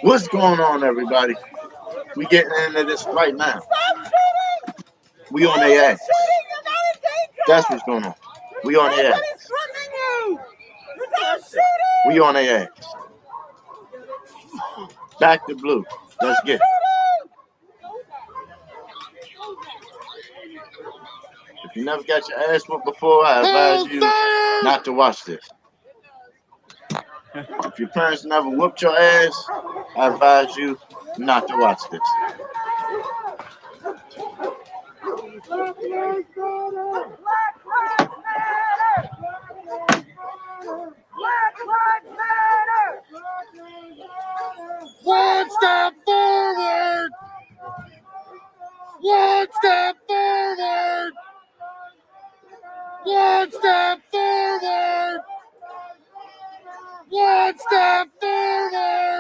What's going on, everybody? We getting into this right now. We on their ass. That's what's going on. We on their ass. We on their ass. Back to blue. Let's get it. If you never got your ass whooped before, I advise you not to watch this. If your parents never whooped your ass, I advise you not to watch this. One step forward! One step forward! One step forward! One step forward!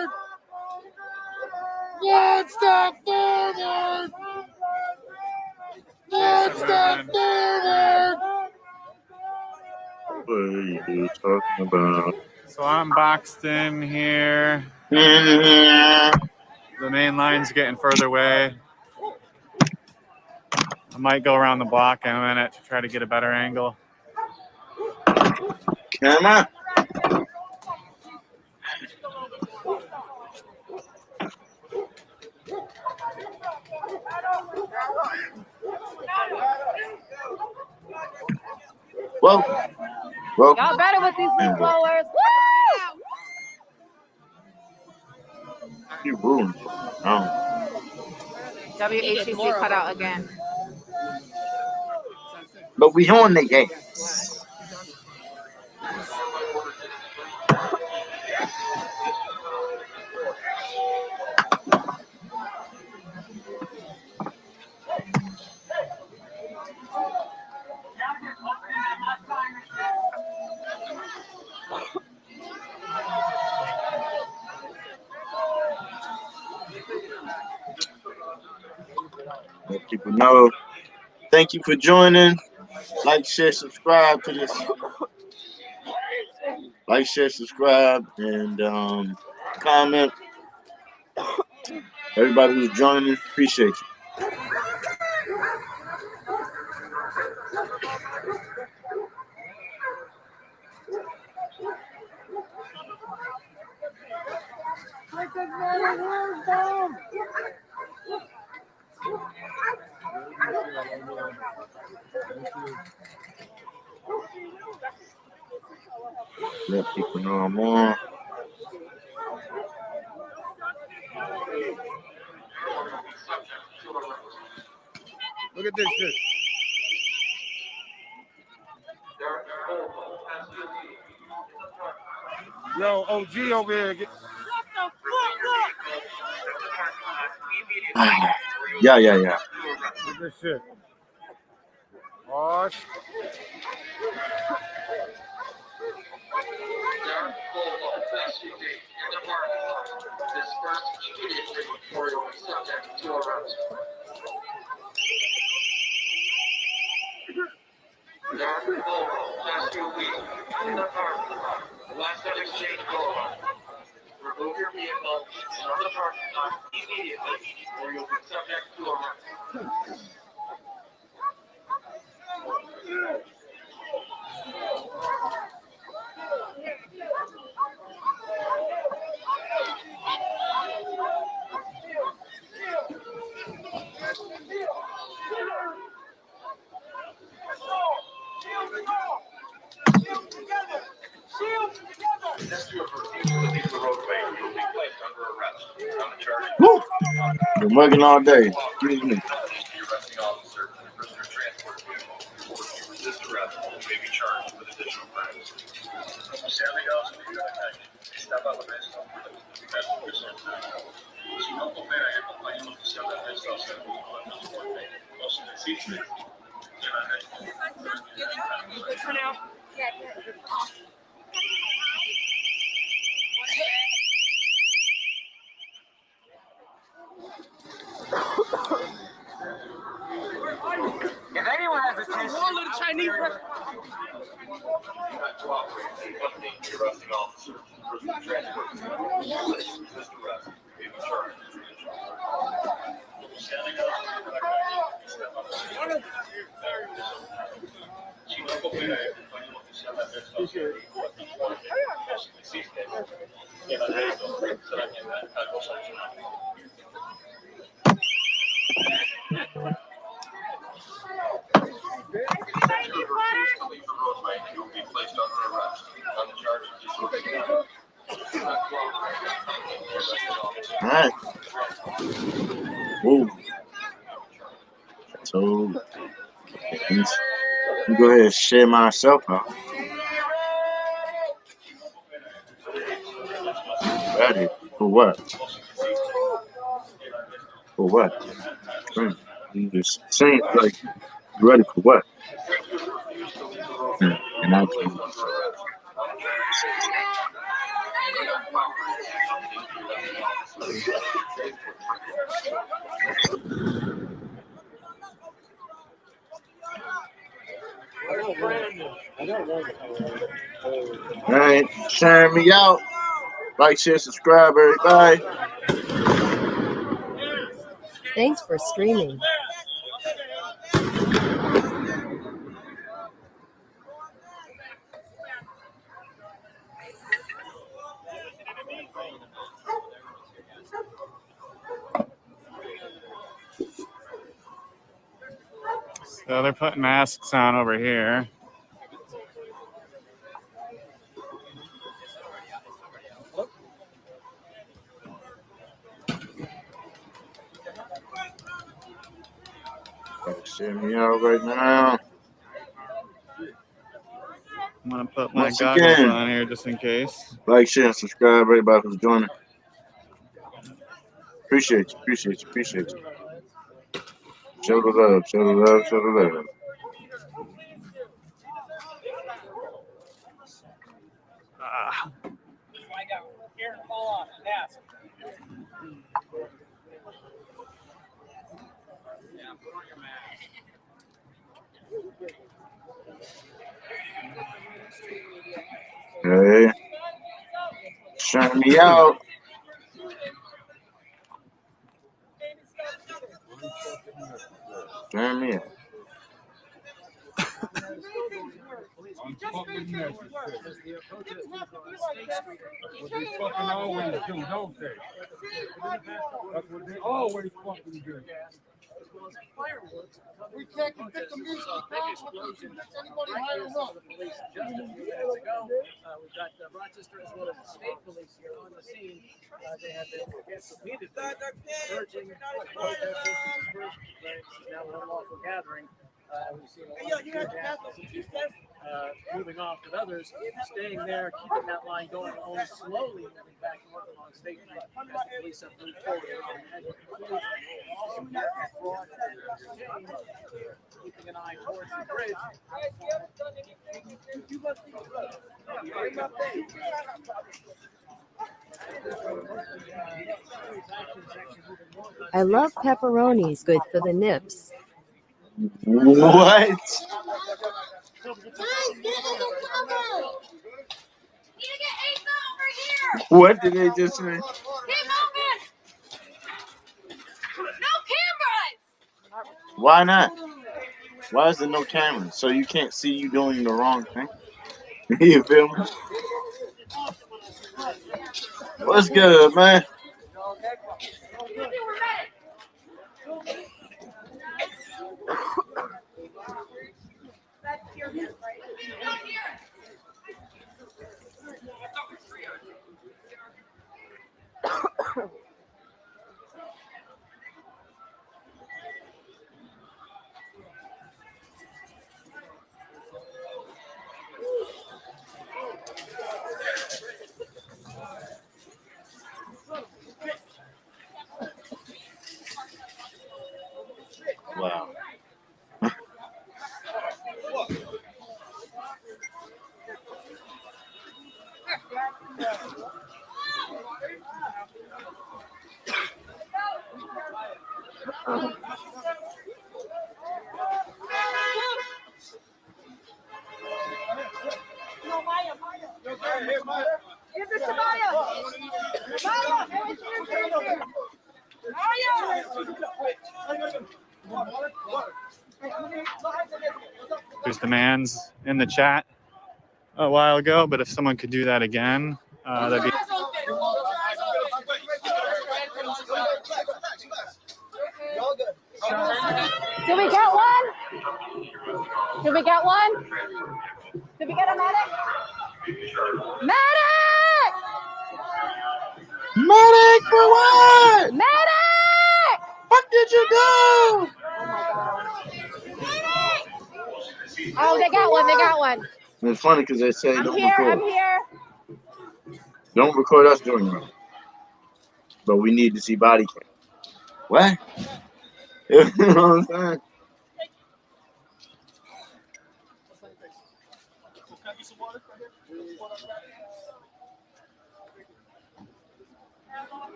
One step forward! One step forward! What are you talking about? So I'm boxed in here. The main line's getting further away. I might go around the block in a minute to try to get a better angle. Camera. Well, y'all better with these leaf blowers. Woo! You ruined it. WHCC cut out again. But we on the ass. Let people know. Thank you for joining. Like, share, subscribe to this. Like, share, subscribe, and comment. Everybody who's joining, appreciate you. Let people know I'm on. Look at this shit. Yo, OG over here. Yeah. Look at this shit. Oh, Last exchange Boulevard. Remove your vehicle from the parking lot immediately, or you'll be subject to arrest. Woo! Been working all day. Excuse me. If anyone has a Chinese not cooperate, they accompany the arresting officer. Person transport. Resist arrest. May be charged. You'll be placed under arrest. On the charges All right. Whoa. So you go ahead and share myself out. Ready for what? For what? You just saying like ready for what? And I can. All right, sharing me out. Like, share, subscribe, everybody. Thanks for streaming. So they're putting masks on over here. Share me out right now. I'm gonna put my Once goggles again, on here just in case. like, share, and subscribe, everybody who's joining. Appreciate you, appreciate you, appreciate you. Show the love, show the love, show the love. Okay. Sharing me out. Sharing me out. What they fucking always do, don't they? That's what they always fucking do. We can't convict the music explosion. Anybody higher up? Police just a few minutes ago. We've got Rochester as well as the state police here on the scene. They have been repeatedly urging protesters to disperse. This is now an unlawful gathering. We've seen a lot of moving off, with others staying there, keeping that line going, only slowly moving back north along State Street as the police have moved forward. Keeping an eye towards the bridge. I love pepperonis, good for the nips. What? What did they just say? No cameras! Why not? Why is there no camera? So you can't see you doing the wrong thing? You feel me? What's good, man? Wow. Give it to Maya. Maya, There's demands in the chat a while ago, but if someone could do that again, that'd be. Did we get one? Did we get one? Did we get a medic? Medic! Medic for what? Medic! What did you do? Oh, they got one. They got one. It's funny because they say I'm don't here. record. I'm here. Don't record us doing it. But we need to see body cam. What? You know what I'm saying?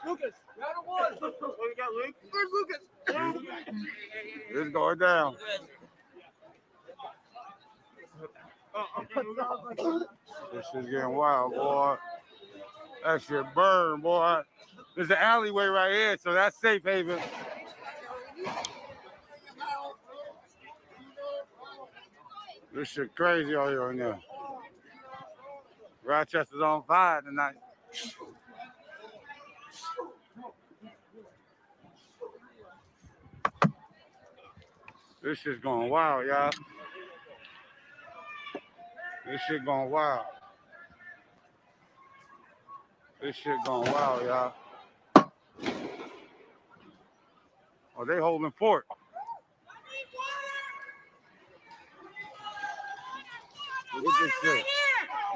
Lucas, round of one. What you got, Luke? Where's Lucas? It's going down. This shit's getting wild, boy. That shit burn, boy. There's an alleyway right here, so that's safe haven. This shit crazy out here right now. Rochester's on fire tonight. This shit's going wild, y'all. This shit going wild. This shit going wild, y'all. Oh, they holding fort. Look at this shit.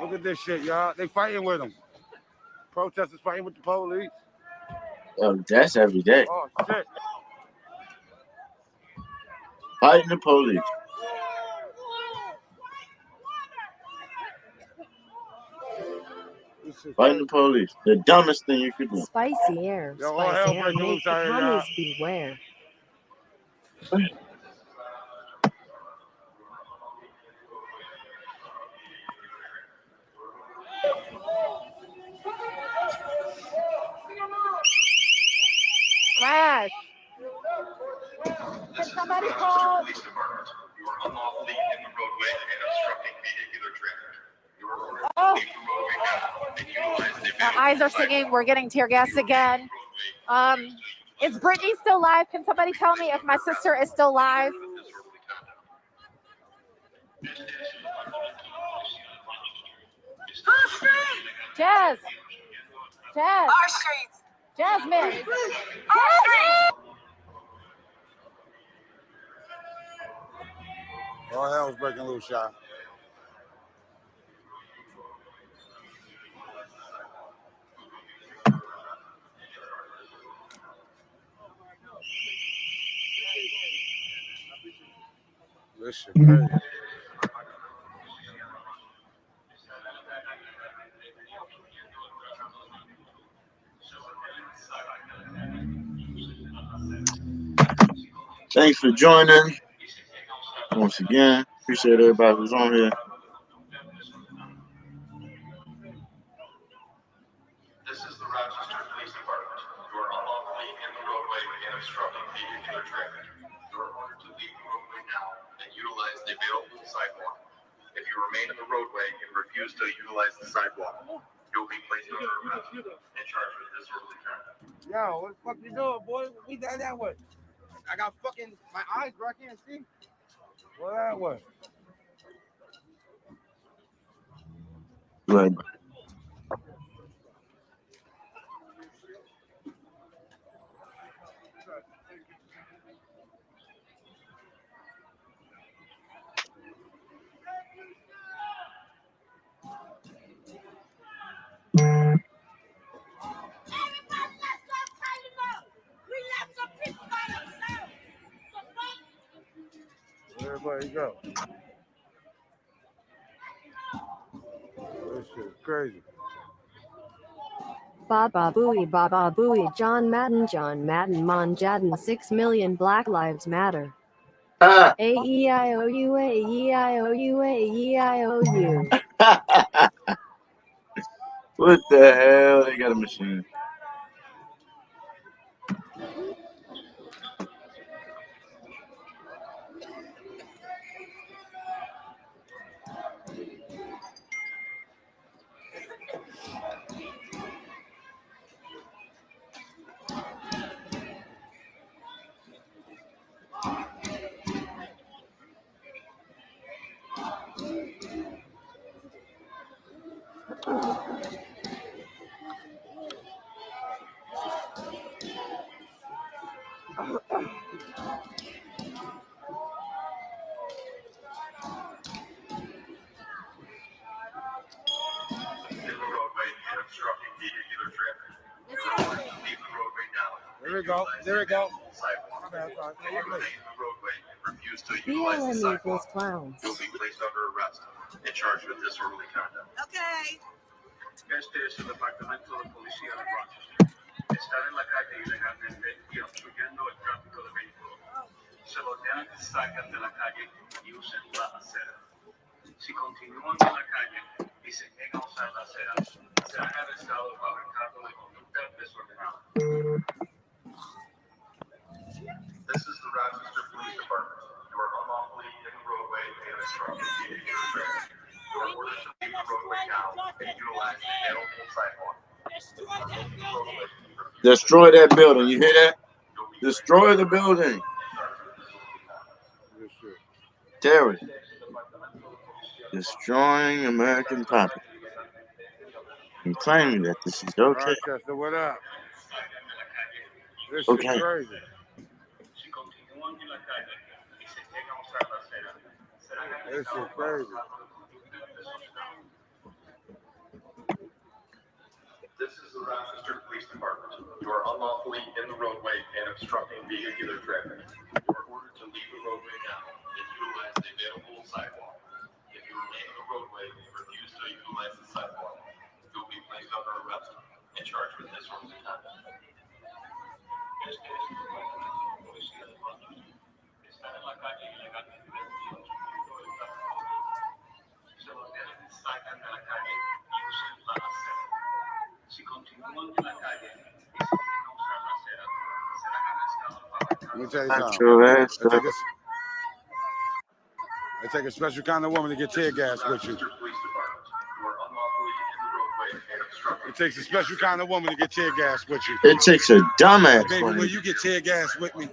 Look at this shit, y'all. They fighting with them. Protesters fighting with the police. Oh, that's every day. Oh, shit. Fighting the police. Fighting the police. The dumbest thing you could do. Spicy air. Yo, all Spicy hell air. breaking Make loose the out here, commies y'all. beware. Crash. Can somebody call? Police department. You are unlawfully in the roadway and obstructing vehicular traffic. You are ordered to leave the roadway now and utilize the Our eyes are singing. We're getting tear gas again. Is Brittany still live? Can somebody tell me if my sister is still live? Jazz. Jazz. Our streets. Jasmine. Jasmine. All hell's breaking loose, y'all. This shit crazy. Thanks for joining. Once again, appreciate everybody who's on here. This is the Rochester Police Department. You are unlawfully in the roadway and obstructing vehicular traffic. You are ordered to leave the roadway now and utilize the available sidewalk. If you remain in the roadway and refuse to utilize the sidewalk, you will be placed under arrest and charged with disorderly conduct. Yo, what the fuck you doing, boy? We done that way. I got fucking my eyes, bro. I can't see. What that way? Good. There you go. This shit is crazy. Baba Booey, John Madden, Mon Jadden, 6 million Black Lives Matter. Ah. A-E-I-O-U, A-E-I-O-U, A-E-I-O-U. What the hell? They got a machine. In the roadway and obstructing vehicular traffic. You are ordered to leave the roadway now. There we go. There we go. Sidewalk. If you remain in the roadway and refuse to utilize the BLM sidewalk, equals clowns. you'll be placed under arrest and charged with disorderly conduct. Okay. Este es el departamento de policía de Rochester. Estar en la calle ilegalmente y obstruyendo el tráfico de vehículos. Se lo ordenan que salgan de la calle y usen la acera. Si continúan en la calle y se niegan a usar la acera, serán arrestados bajo el cargo de conducta desordenada. This is the Rochester Police Department. You are unlawfully in the roadway and obstructing vehicular traffic. You are ordered to leave the roadway now and utilize the available sidewalk. Destroy that building. You hear that? Destroy the building. This shit. Terrorists. Destroying American property. And claiming that this is okay. Rochester, what up? This Okay. shit crazy. This shit crazy. This is the Rochester Police Department. You are unlawfully in the roadway and obstructing vehicular traffic. You are ordered to leave the roadway now and utilize the available sidewalk. If you remain in the roadway and refuse to utilize the sidewalk, you will be placed under arrest and charged with disorderly conduct. Este es el departamento de policía de Rochester. Estar en la calle ilegalmente y obstruyendo el tráfico. Se lo ordenan que salgan de la calle y usen la acera. Si continúan en la calle y se niegan a usar la acera, serán arrestados bajo el Let me cargo tell you Not something. your ass It stuff. take a special kind of woman to get tear gas with you. Rochester Police Department. You are unlawfully in the roadway and obstructing. It takes a special kind of woman to get tear gas with you. It takes a dumbass Baby, one will you get tear gas with me?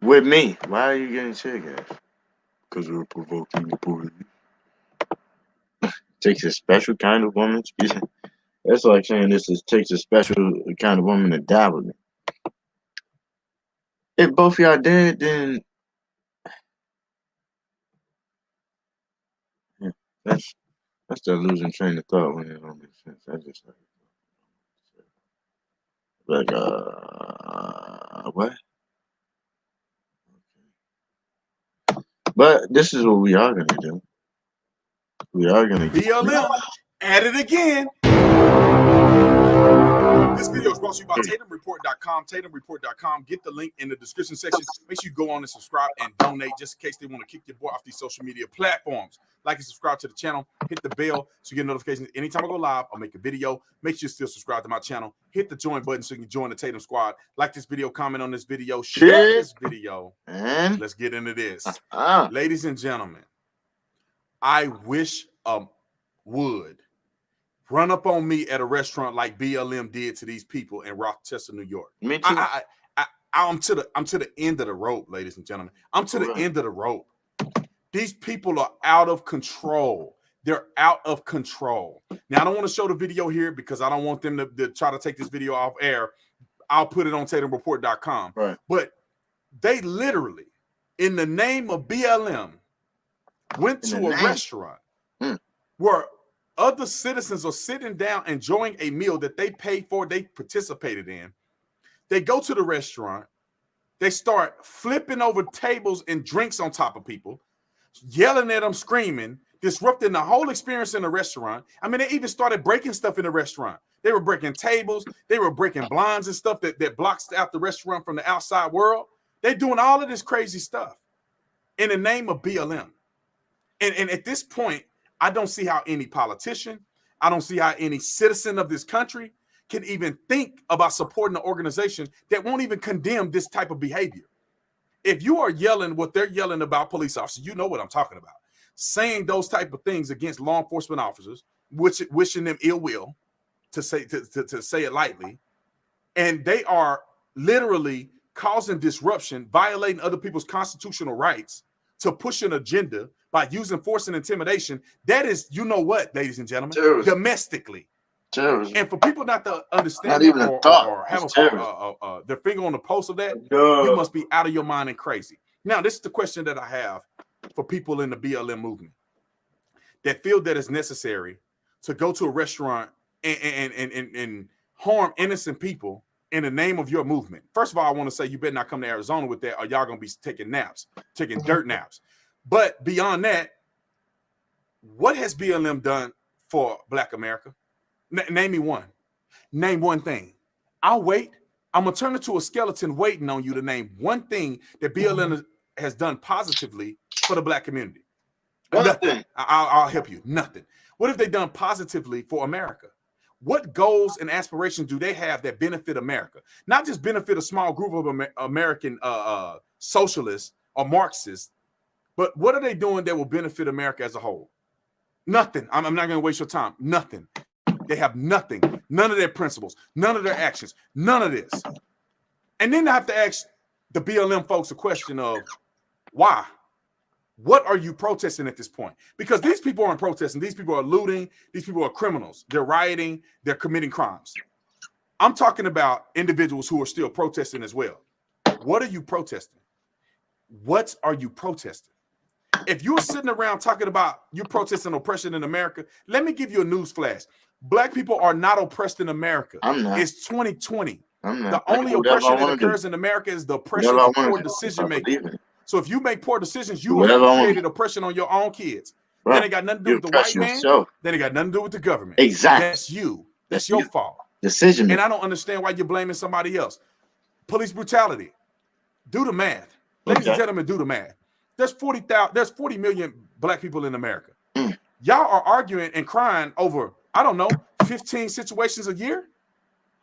with me. Why are you getting tear gas? Because we're provoking the police. Takes a special kind of woman. That's like saying takes a special kind of woman to die with me. If both of y'all dead, then yeah, that's the losing train of thought when it don't make sense. That's just like what? But this is what we are gonna do. We are gonna BLM at it again. This video is brought to you by TatumReport.com. TatumReport.com. Get the link in the description section. Make sure you go on and subscribe and donate just in case they want to kick your boy off these social media platforms. Like and subscribe to the channel. Hit the bell so you get notifications anytime I go live. I'll make a video. Make sure you still subscribe to my channel. Hit the join button so you can join the Tatum Squad. Like this video, comment on this video, share this video. and Let's get into this. Ladies and gentlemen, I wish would run up on me at a restaurant like BLM did to these people in Rochester, New York. Me too. I'm to the end of the rope, ladies and gentlemen. I'm to the end of the rope. These people are out of control. They're out of control. Now, I don't want to show the video here because I don't want them to try to take this video off air. I'll put it on TatumReport.com. Right. But they literally, in the name of BLM, went to a restaurant where other citizens are sitting down enjoying a meal that they paid for, they participated in. They go to the restaurant. They start flipping over tables and drinks on top of people, yelling at them, screaming, disrupting the whole experience in the restaurant. I mean, they even started breaking stuff in the restaurant. They were breaking tables. They were breaking blinds and stuff that blocks out the restaurant from the outside world. They're doing all of this crazy stuff in the name of BLM. And at this point, I don't see how any politician, I don't see how any citizen of this country can even think about supporting an organization that won't even condemn this type of behavior. If you are yelling what they're yelling about police officers, you know what I'm talking about. Saying those type of things against law enforcement officers, wishing them ill will, to say it lightly, and they are literally causing disruption, violating other people's constitutional rights to push an agenda by using force and intimidation. That is, you know what, ladies and gentlemen, terrorism. Domestically. Terrorism. And for people not to understand or have their finger on the pulse of that, you must be out of your mind and crazy. Now, this is the question that I have for people in the BLM movement that feel that it's necessary to go to a restaurant and harm innocent people in the name of your movement. First of all, I want to say you better not come to Arizona with that, or y'all gonna be taking dirt naps. But beyond that, what has BLM done for Black America? Name me one. Name one thing. I'll wait. I'm gonna turn into a skeleton waiting on you to name one thing that BLM has done positively for the Black community. Nothing. I'll help you. Nothing. What have they done positively for America? What goals and aspirations do they have that benefit America? Not just benefit a small group of American socialists or Marxists, but what are they doing that will benefit America as a whole? Nothing. I'm not going to waste your time. Nothing. They have nothing. None of their principles, none of their actions, none of this. And then I have to ask the BLM folks a question of why? What are you protesting at this point? Because these people aren't protesting. These people are looting. These people are criminals. They're rioting. They're committing crimes. I'm talking about individuals who are still protesting as well. What are you protesting? What are you protesting? If you're sitting around talking about you protesting oppression in America, let me give you a news flash. Black people are not oppressed in America. I'm not. It's 2020. I'm not. The only oppression that occurs in America is the oppression of poor decision making. So if you make poor decisions, you have created oppression on your own kids. Right. Then it got nothing to do with the white man. Then it got nothing to do with the government. Exactly. That's you. That's your fault. Decision. And I don't understand why you're blaming somebody else. Police brutality. Do the math. Ladies and gentlemen, do the math. There's 40 million Black people in America. Y'all are arguing and crying over, I don't know, 15 situations a year.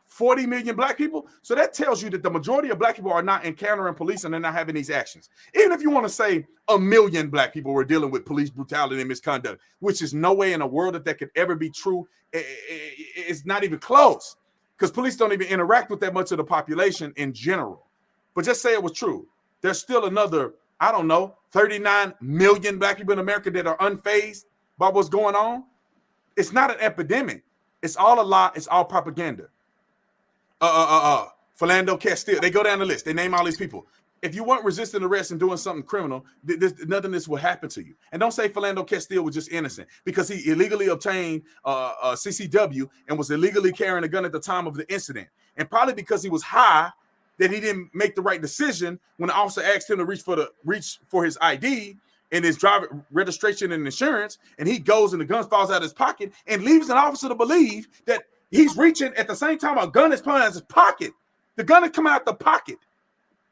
40 million Black people. So that tells you that the majority of Black people are not encountering police and they're not having these actions. Even if you want to say 1 million Black people were dealing with police brutality and misconduct, which is no way in a world that could ever be true. It's not even close because police don't even interact with that much of the population in general. But just say it was true. There's still another, I don't know, 39 million Black people in America that are unfazed by what's going on. It's not an epidemic. It's all a lie. It's all propaganda. Philando Castile. They go down the list. They name all these people. If you weren't resisting arrest and doing something criminal, nothing of this will happen to you. And don't say Philando Castile was just innocent because he illegally obtained CCW and was illegally carrying a gun at the time of the incident. And probably because he was high, that he didn't make the right decision when the officer asked him to reach for his ID and his driver registration and insurance, and he goes and the gun falls out of his pocket and leaves an officer to believe that he's reaching at the same time a gun is coming out of his pocket. The gun is coming out the pocket.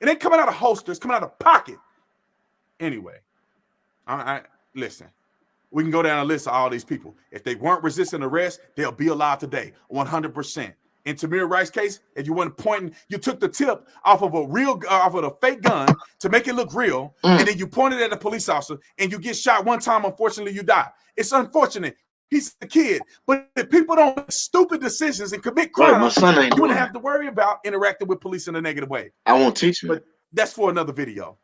It ain't coming out of holster. It's coming out of pocket. Anyway, listen. We can go down a list of all these people. If they weren't resisting arrest, they'll be alive today, 100%. In Tamir Rice's case, if you weren't pointing, you took the tip off of a fake gun to make it look real, and then you pointed at a police officer, and you get shot one time. Unfortunately, you die. It's unfortunate. He's a kid, but if people don't make stupid decisions and commit crimes, you wouldn't have to worry about interacting with police in a negative way. I won't teach you. But that's for another video.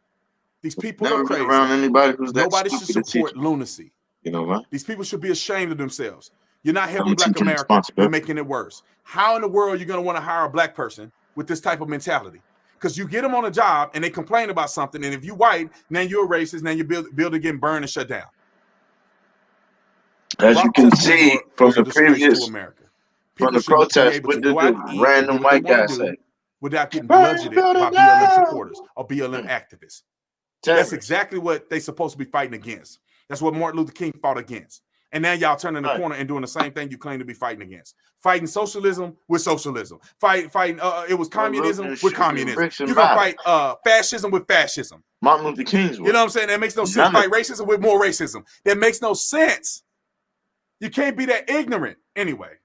These people are crazy. Around anybody who's nobody should support lunacy. You know what? These people should be ashamed of themselves. You're not helping Black America. You're making it worse. How in the world are you going to want to hire a Black person with this type of mentality? Because you get them on a job and they complain about something, and if you white, now you're a racist, now your building getting burned and shut down. As you can see from the previous, from the protest, what did the random white guy say? without getting Burn the bludgeoned building by BLM down. supporters or BLM activists. That's Terrorists. exactly what they supposed to be fighting against. That's what Martin Luther King fought against. And now y'all turning the Right. corner and doing the same thing you claim to be fighting against. Fighting socialism with socialism. Fighting it was communism with shooting communism. bricks and You can bottles. fight fascism with fascism. Martin Luther King's way. You know what I'm saying? That makes no sense. None of Fight racism with more racism. That makes no sense. You can't be that ignorant. Anyway,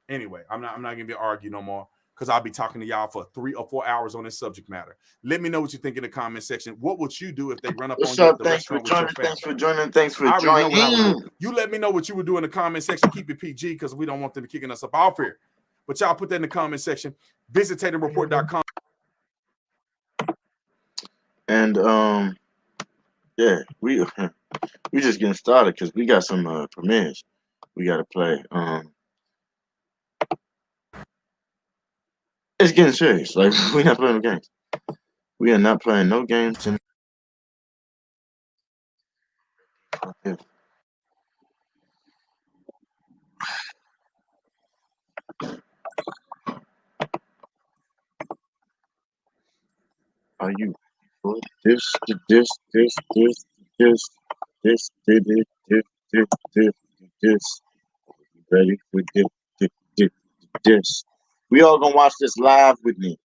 I'm not gonna be argue no more because I'll be talking to y'all for 3 or 4 hours on this subject matter. Let me know what you think in the comment section. What would you do if they run up What's on you up? at the Thanks for restaurant with your joining. family? Thanks for joining. Thanks for I already know what I would joining. do. You let me know what you would do in the comment section. Keep it PG because we don't want them kicking us up off here. But y'all put that in the comment section. Visit TatumReport.com. And yeah, we just getting started because we got some premieres we gotta play. It's getting serious. Like we're not playing no games. We are not playing no games. Okay. Are you for this? Ready for this? We all gonna watch this live with me.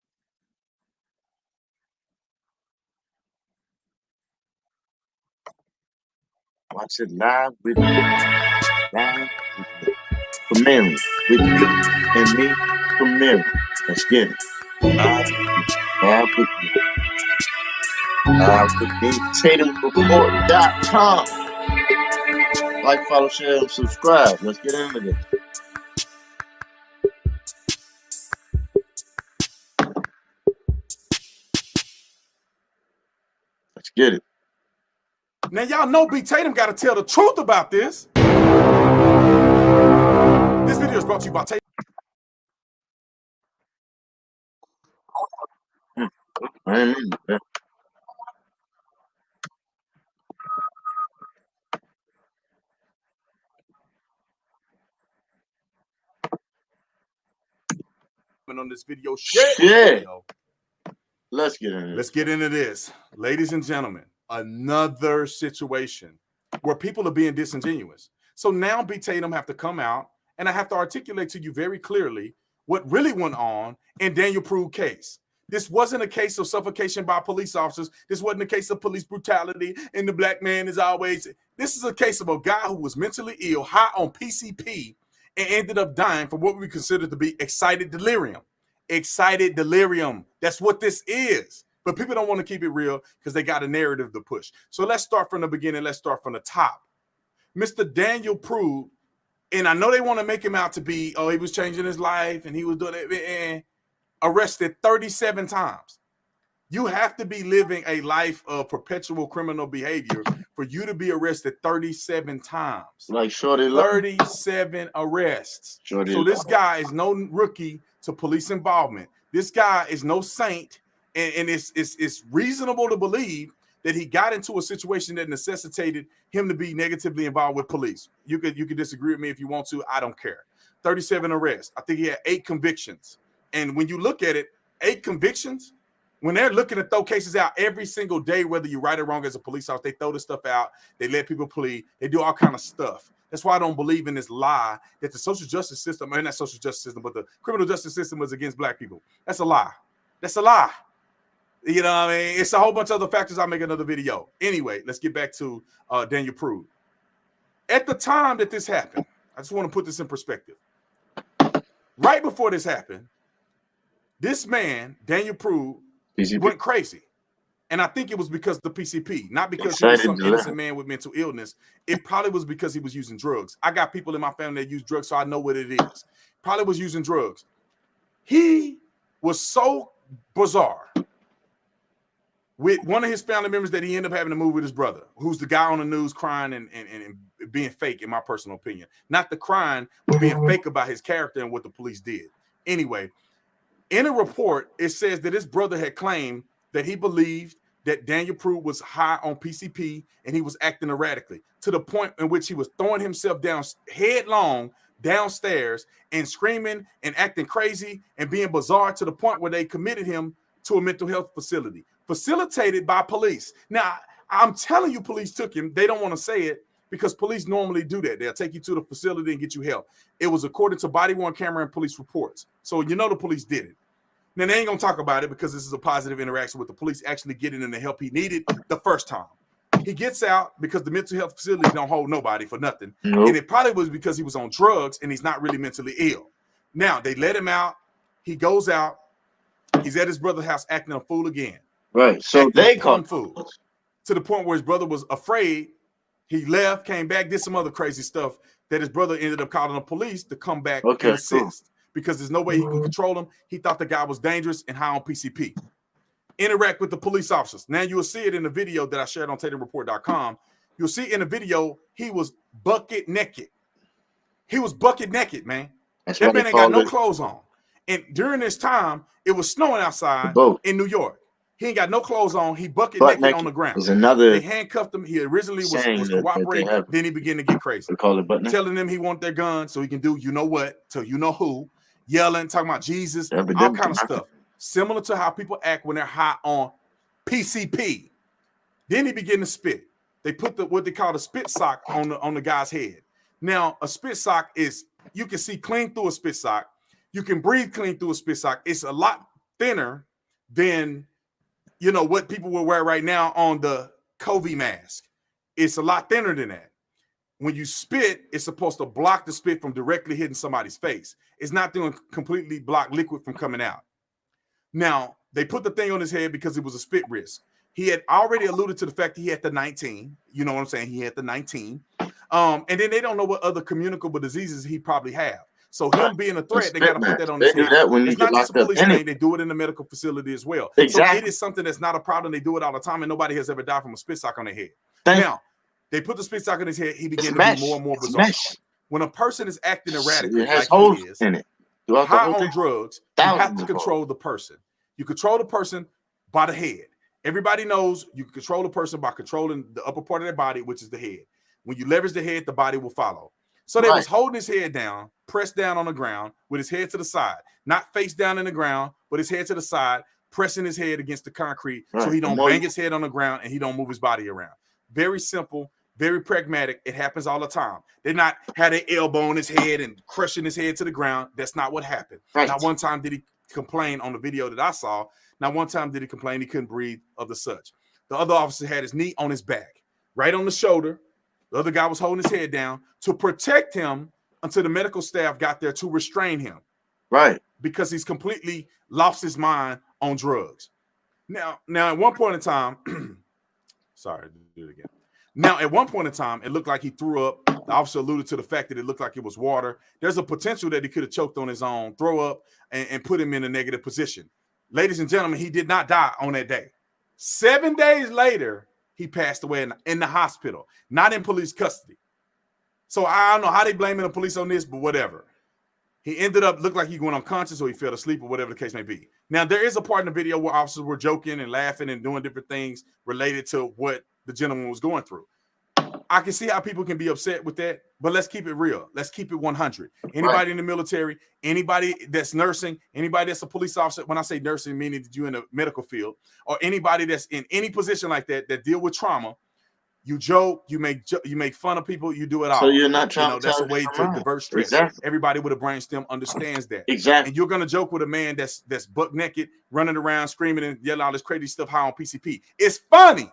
Watch it live with me. Live with me. Premiering with you and me. Premiering. Let's get it. Live with me. Live with me. TatumReport.com. Like, follow, share, and subscribe. Let's get into this. Let's get it. Now, y'all know B. Tatum got to tell the truth about this. This video is brought to you by Tatum. I ain't mean that. On this video, share this video. Let's get into this. Let's get into this. Ladies and gentlemen, another situation where people are being disingenuous. So now B. Tatum have to come out and I have to articulate to you very clearly what really went on in Daniel Prude's case. This wasn't a case of suffocation by police officers. This wasn't a case of police brutality and the black man is always. This is a case of a guy who was mentally ill, high on PCP, and ended up dying from what we consider to be excited delirium. Excited delirium. That's what this is. But people don't want to keep it real because they got a narrative to push. So let's start from the beginning. Let's start from the top. Mr. Daniel Prude, and I know they want to make him out to be, oh, he was changing his life and he was doing it, and arrested 37 times. You have to be living a life of perpetual criminal behavior for you to be arrested 37 times. Like Shorty 37 arrests. Shorty so this guy is no rookie to police involvement. This guy is no saint, and it's reasonable to believe that he got into a situation that necessitated him to be negatively involved with police. You could disagree with me if you want to. I don't care. 37 arrests. I think he had 8 convictions. And when you look at it, 8 convictions, when they're looking to throw cases out every single day, whether you're right or wrong as a police officer, they throw this stuff out. They let people plead. They do all kind of stuff. That's why I don't believe in this lie that the social justice system, and not social justice system, but the criminal justice system was against black people. That's a lie. That's a lie. You know what I mean? It's a whole bunch of other factors. I'll make another video. Anyway, let's get back to Daniel Prude. At the time that this happened, I just want to put this in perspective. Right before this happened, this man, Daniel Prude, went crazy. And I think it was because of the PCP, not because he was some innocent man with mental illness. It probably was because he was using drugs. I got people in my family that use drugs, so I know what it is. Probably was using drugs. He was so bizarre with one of his family members that he ended up having to move with his brother, who's the guy on the news crying and being fake, in my personal opinion. Not the crying, but being fake about his character and what the police did. Anyway, in a report, it says that his brother had claimed that he believed that Daniel Prude was high on PCP and he was acting erratically to the point in which he was throwing himself down headlong downstairs and screaming and acting crazy and being bizarre to the point where they committed him to a mental health facility, facilitated by police. Now, I'm telling you, police took him. They don't want to say it because police normally do that. They'll take you to the facility and get you help. It was according to body-worn camera and police reports. So you know the police did it. Now, they ain't going to talk about it because this is a positive interaction with the police actually getting him the help he needed the first time. He gets out because the mental health facility don't hold nobody for nothing. Nope. And it probably was because he was on drugs and he's not really mentally ill. Now, they let him out. He goes out. He's at his brother's house acting a fool again. Right. So they called fool to the point where his brother was afraid. He left, came back, did some other crazy stuff that his brother ended up calling the police to come back and assist because there's no way he can control him. He thought the guy was dangerous and high on PCP. Interact with the police officers. Now you'll see it in the video that I shared on TatumReport.com. You'll see in the video he was bucket naked. He was bucket naked, man. That's that man ain't got no clothes on. And during this time, it was snowing outside in New York. He ain't got no clothes on. He bucket naked on the ground. They handcuffed him. He originally was cooperating. Then he began to get crazy. Telling them he want their gun so he can do you know what to you know who. Yelling, talking about Jesus, all kind of stuff. Similar to how people act when they're high on PCP. Then he began to spit. They put what they call a spit sock on the guy's head. Now, a spit sock is, you can see clean through a spit sock. You can breathe clean through a spit sock. It's a lot thinner than, you know, what people will wear right now on the COVID mask. It's a lot thinner than that. When you spit, it's supposed to block the spit from directly hitting somebody's face. It's not doing completely block liquid from coming out. Now, they put the thing on his head because it was a spit risk. He had already alluded to the fact that he had the 19. You know what I'm saying? He had the 19. And then they don't know what other communicable diseases he probably have. So him being a threat, they got to put that on his head. It's not just a police thing. They do it in the medical facility as well. So it is something that's not a problem. They do it all the time, and nobody has ever died from a spit sock on their head. Now, they put the spit sock on his head. He began to be more and more bizarre. When a person is acting erratically like he is, high on drugs, you have to control the person. You control the person by the head. Everybody knows you can control the person by controlling the upper part of their body, which is the head. When you leverage the head, the body will follow. So they was holding his head down, pressed down on the ground with his head to the side, not face down in the ground, but his head to the side, pressing his head against the concrete so he don't bang his head on the ground and he don't move his body around. Very simple, very pragmatic. It happens all the time. They're not had their elbow on his head and crushing his head to the ground. That's not what happened. Not one time did he complain on the video that I saw. Not one time did he complain he couldn't breathe of the such. The other officer had his knee on his back, right on the shoulder. The other guy was holding his head down to protect him until the medical staff got there to restrain him. Right. Because he's completely lost his mind on drugs. Now at one point in time, sorry, do it again. Now, at one point in time, it looked like he threw up. The officer alluded to the fact that it looked like it was water. There's a potential that he could have choked on his own, throw up, and put him in a negative position. Ladies and gentlemen, he did not die on that day. 7 days later, he passed away in the hospital, not in police custody. So I don't know how they blaming the police on this, but whatever. He ended up, looked like he went unconscious or he fell asleep or whatever the case may be. Now, there is a part in the video where officers were joking and laughing and doing different things related to what the gentleman was going through. I can see how people can be upset with that, but let's keep it real. Let's keep it 100. Anybody in the military, anybody that's nursing, anybody that's a police officer, when I say nursing, meaning that you're in the medical field, or anybody that's in any position like that deal with trauma, you joke, you make fun of people, you do it all. So you're not trying to that's a way to divert stress. Exactly. Everybody with a brainstem understands that. Exactly. And you're gonna joke with a man that's buck naked, running around, screaming and yelling all this crazy stuff high on PCP. It's funny.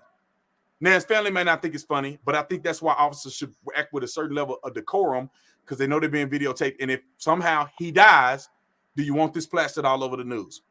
Now, his family may not think it's funny, but I think that's why officers should act with a certain level of decorum because they know they're being videotaped. And if somehow he dies, do you want this plastered all over the news?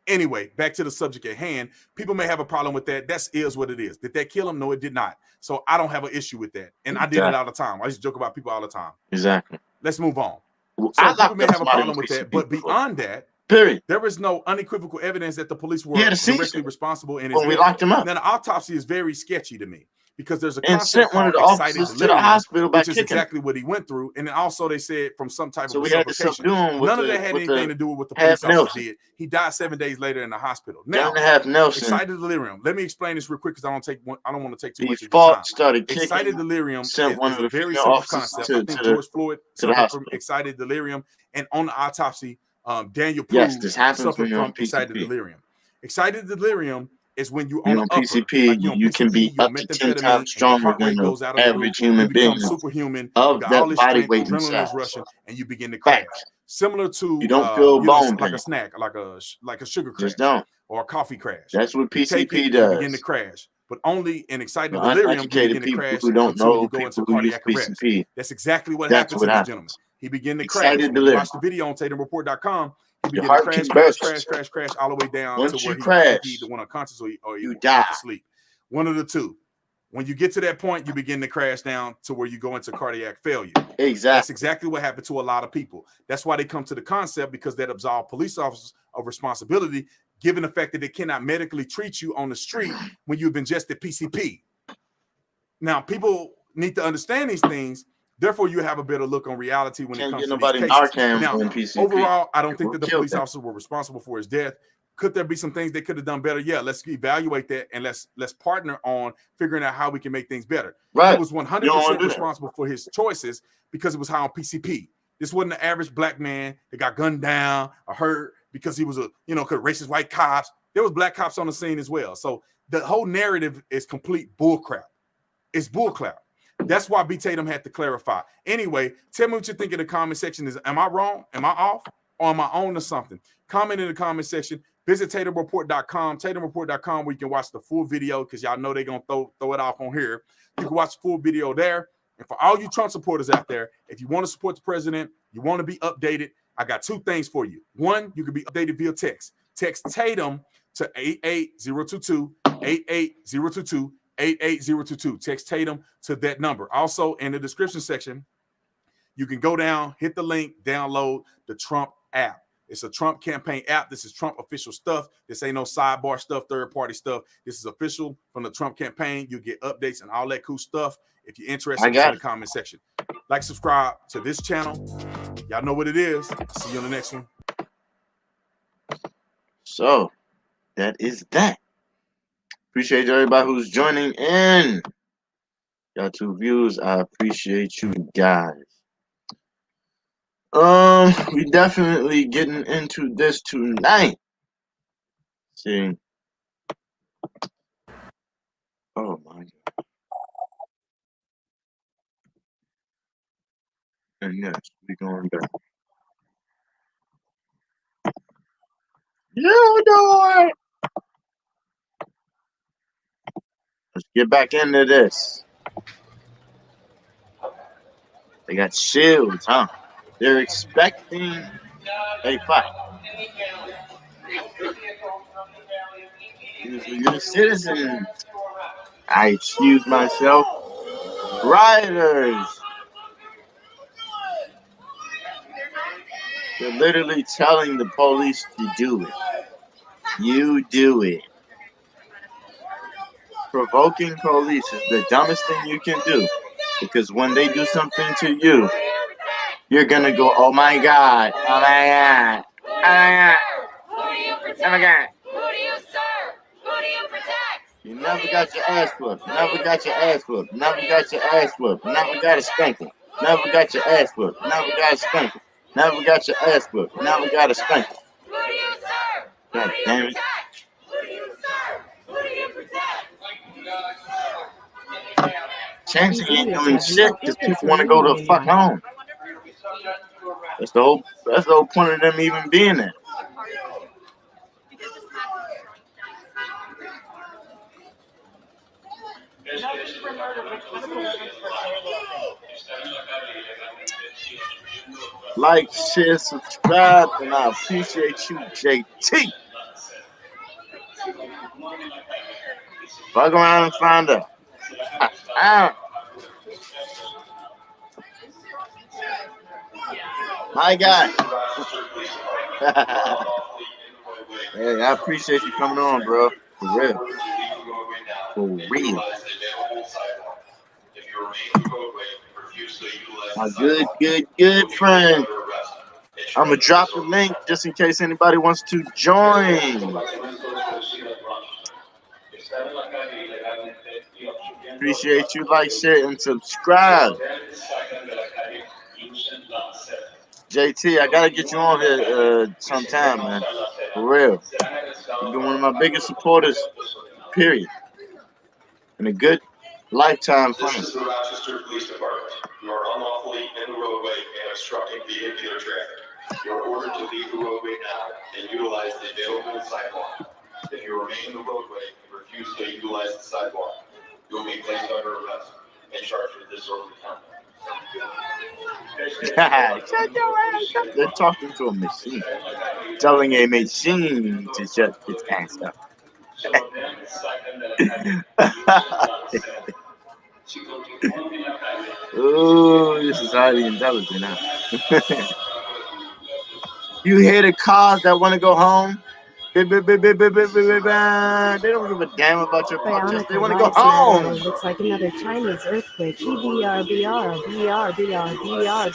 Anyway, back to the subject at hand. People may have a problem with that. That is what it is. Did that kill him? No, it did not. So I don't have an issue with that. And I did it all the time. I used to joke about people all the time. Exactly. Let's move on. So people may have a problem with that. But beyond that, there is no unequivocal evidence that the police were directly responsible in his death. We locked him up. Now, the autopsy is very sketchy to me because there's a and concept sent one of called the excited officers to the delirium, hospital by which is kicking him. exactly what he went through. And then also they said from some type So of we had to suffocation. subdue him with None of that had anything to do with what the police officer Nelson. did. He died 7 days later in the hospital. John Now, Half Nelson. excited delirium. Let me explain this real quick because I don't want to take too much of your Default time. started kicking. Excited delirium Sent one is of a the very female simple officers concept. to I think the George Floyd suffered from hospital. excited delirium, and on the autopsy, Daniel Yes, Prue this happens suffered when you're on from excited PCP. delirium. Excited delirium is when you're You're on on the upper, PCP, like you're on you PCP, can be you're up to 10 methamphetamine, times and your stronger heart than rate the goes out of the average roof. human You become being superhuman. You of got all that this body strength, weight and adrenaline is size. rushing, and you begin to crash. Facts. Similar to You don't feel bone like pain. a snack, like a sugar crash Just don't. or a coffee crash. That's what You take PCP it, you begin to does. crash. But only in excited The delirium, you uneducated begin to people crash who don't until know you go into people who use cardiac arrest. PCP. That's exactly what That's happened what to this happens. gentleman. He began to crash. Excited When you delirium. watch the video on TatumReport.com, he Your began to heart crash, can crash, burst. crash, crash, crash, all the way down Once to where you he crash, either went unconscious or he you went die. to sleep. One of the two. When you get to that point, you begin to crash down to where you go into cardiac failure. Exactly. That's exactly what happened to a lot of people. That's why they come to the concept, because that absolves police officers of responsibility, given the fact that they cannot medically treat you on the street when you've ingested PCP. Now, people need to understand these things. Therefore, you have a better look on reality when it Can't comes get to these nobody cases. Narcan Now, on PCP. overall, I don't think People that the killed police them. officers were responsible for his death. Could there be some things they could have done better? Yeah, let's evaluate that and let's partner on figuring out how we can make things better. Right. He was 100% responsible for his choices because it was high on PCP. This wasn't the average black man that got gunned down or hurt because he was racist white cops. There was black cops on the scene as well. So the whole narrative is complete bullcrap. It's bullcrap. That's why B. Tatum had to clarify. Anyway, tell me what you think in the comment section. Am I wrong? Am I off? Or am I on to something? Comment in the comment section. Visit TatumReport.com, TatumReport.com, where you can watch the full video, because y'all know they're going to throw it off on here. You can watch the full video there. And for all you Trump supporters out there, if you want to support the president, you want to be updated, I got two things for you. One, you can be updated via text. Text Tatum to 88022, 88022, 88022. Text Tatum to that number. Also, in the description section, you can go down, hit the link, download the Trump app. It's a Trump campaign app. This is Trump official stuff. This ain't no sidebar stuff, third-party stuff. This is official from the Trump campaign. You get updates and all that cool stuff. If you're interested, it's in the comment section. Like, subscribe to this channel. Y'all know what it is. See you on the next one. So, that is that. Appreciate everybody who's joining in. Y'all 2 views. I appreciate you guys. We definitely getting into this tonight. See. Oh my God. And yes, we going back. You do it. Let's get back into this. They got shields, huh? They're expecting a fight. You're a citizen. I excuse myself. Rioters. They're literally telling the police to do it. You do it. Provoking police is the dumbest thing you can do, because when they do something to you, you're gonna go, oh my God, oh my God, oh my God, oh my God. Who do you serve? Who do you protect? You never got your ass whooped. Never got your ass whooped. Never got your ass whooped. Never got a spanking. Never got your ass whooped. Never got a spanking. Never got your ass whooped. Never got a spanking. Who do you serve? God damn it. Who do you serve? Who do you protect? Chancey ain't doing shit because people want to go to the fuck home. That's the whole point of them even being there. Like, share, subscribe, and I appreciate you, JT. Fuck around and find out. My guy. Hey, I appreciate you coming on, bro. For real. For real. remain in the roadway and refuse to utilize My the sidewalk, good you will be placed friend. under arrest. I'm gonna drop the link just in case anybody wants to join. Appreciate you. Like, share, and subscribe. JT, I gotta get you on here sometime, man. For real. You've been one of my biggest supporters, period. And a good lifetime friend. This is the Rochester Police Department. You are unlawfully in the roadway and obstructing vehicular traffic. You are ordered to leave the roadway now and utilize the available sidewalk. If you remain in the roadway and refuse to utilize the sidewalk, you will be placed under arrest and charged with disorderly conduct. Shut your ass up. They're talking to a machine. Telling a machine to shut its ass up. Oh, this is highly intelligent, huh? You hear the cars that want to go home? They don't give a damn about your protest. They want to go home. Looks like another Chinese earthquake. EBR, BR, BR, BR, BR, BR.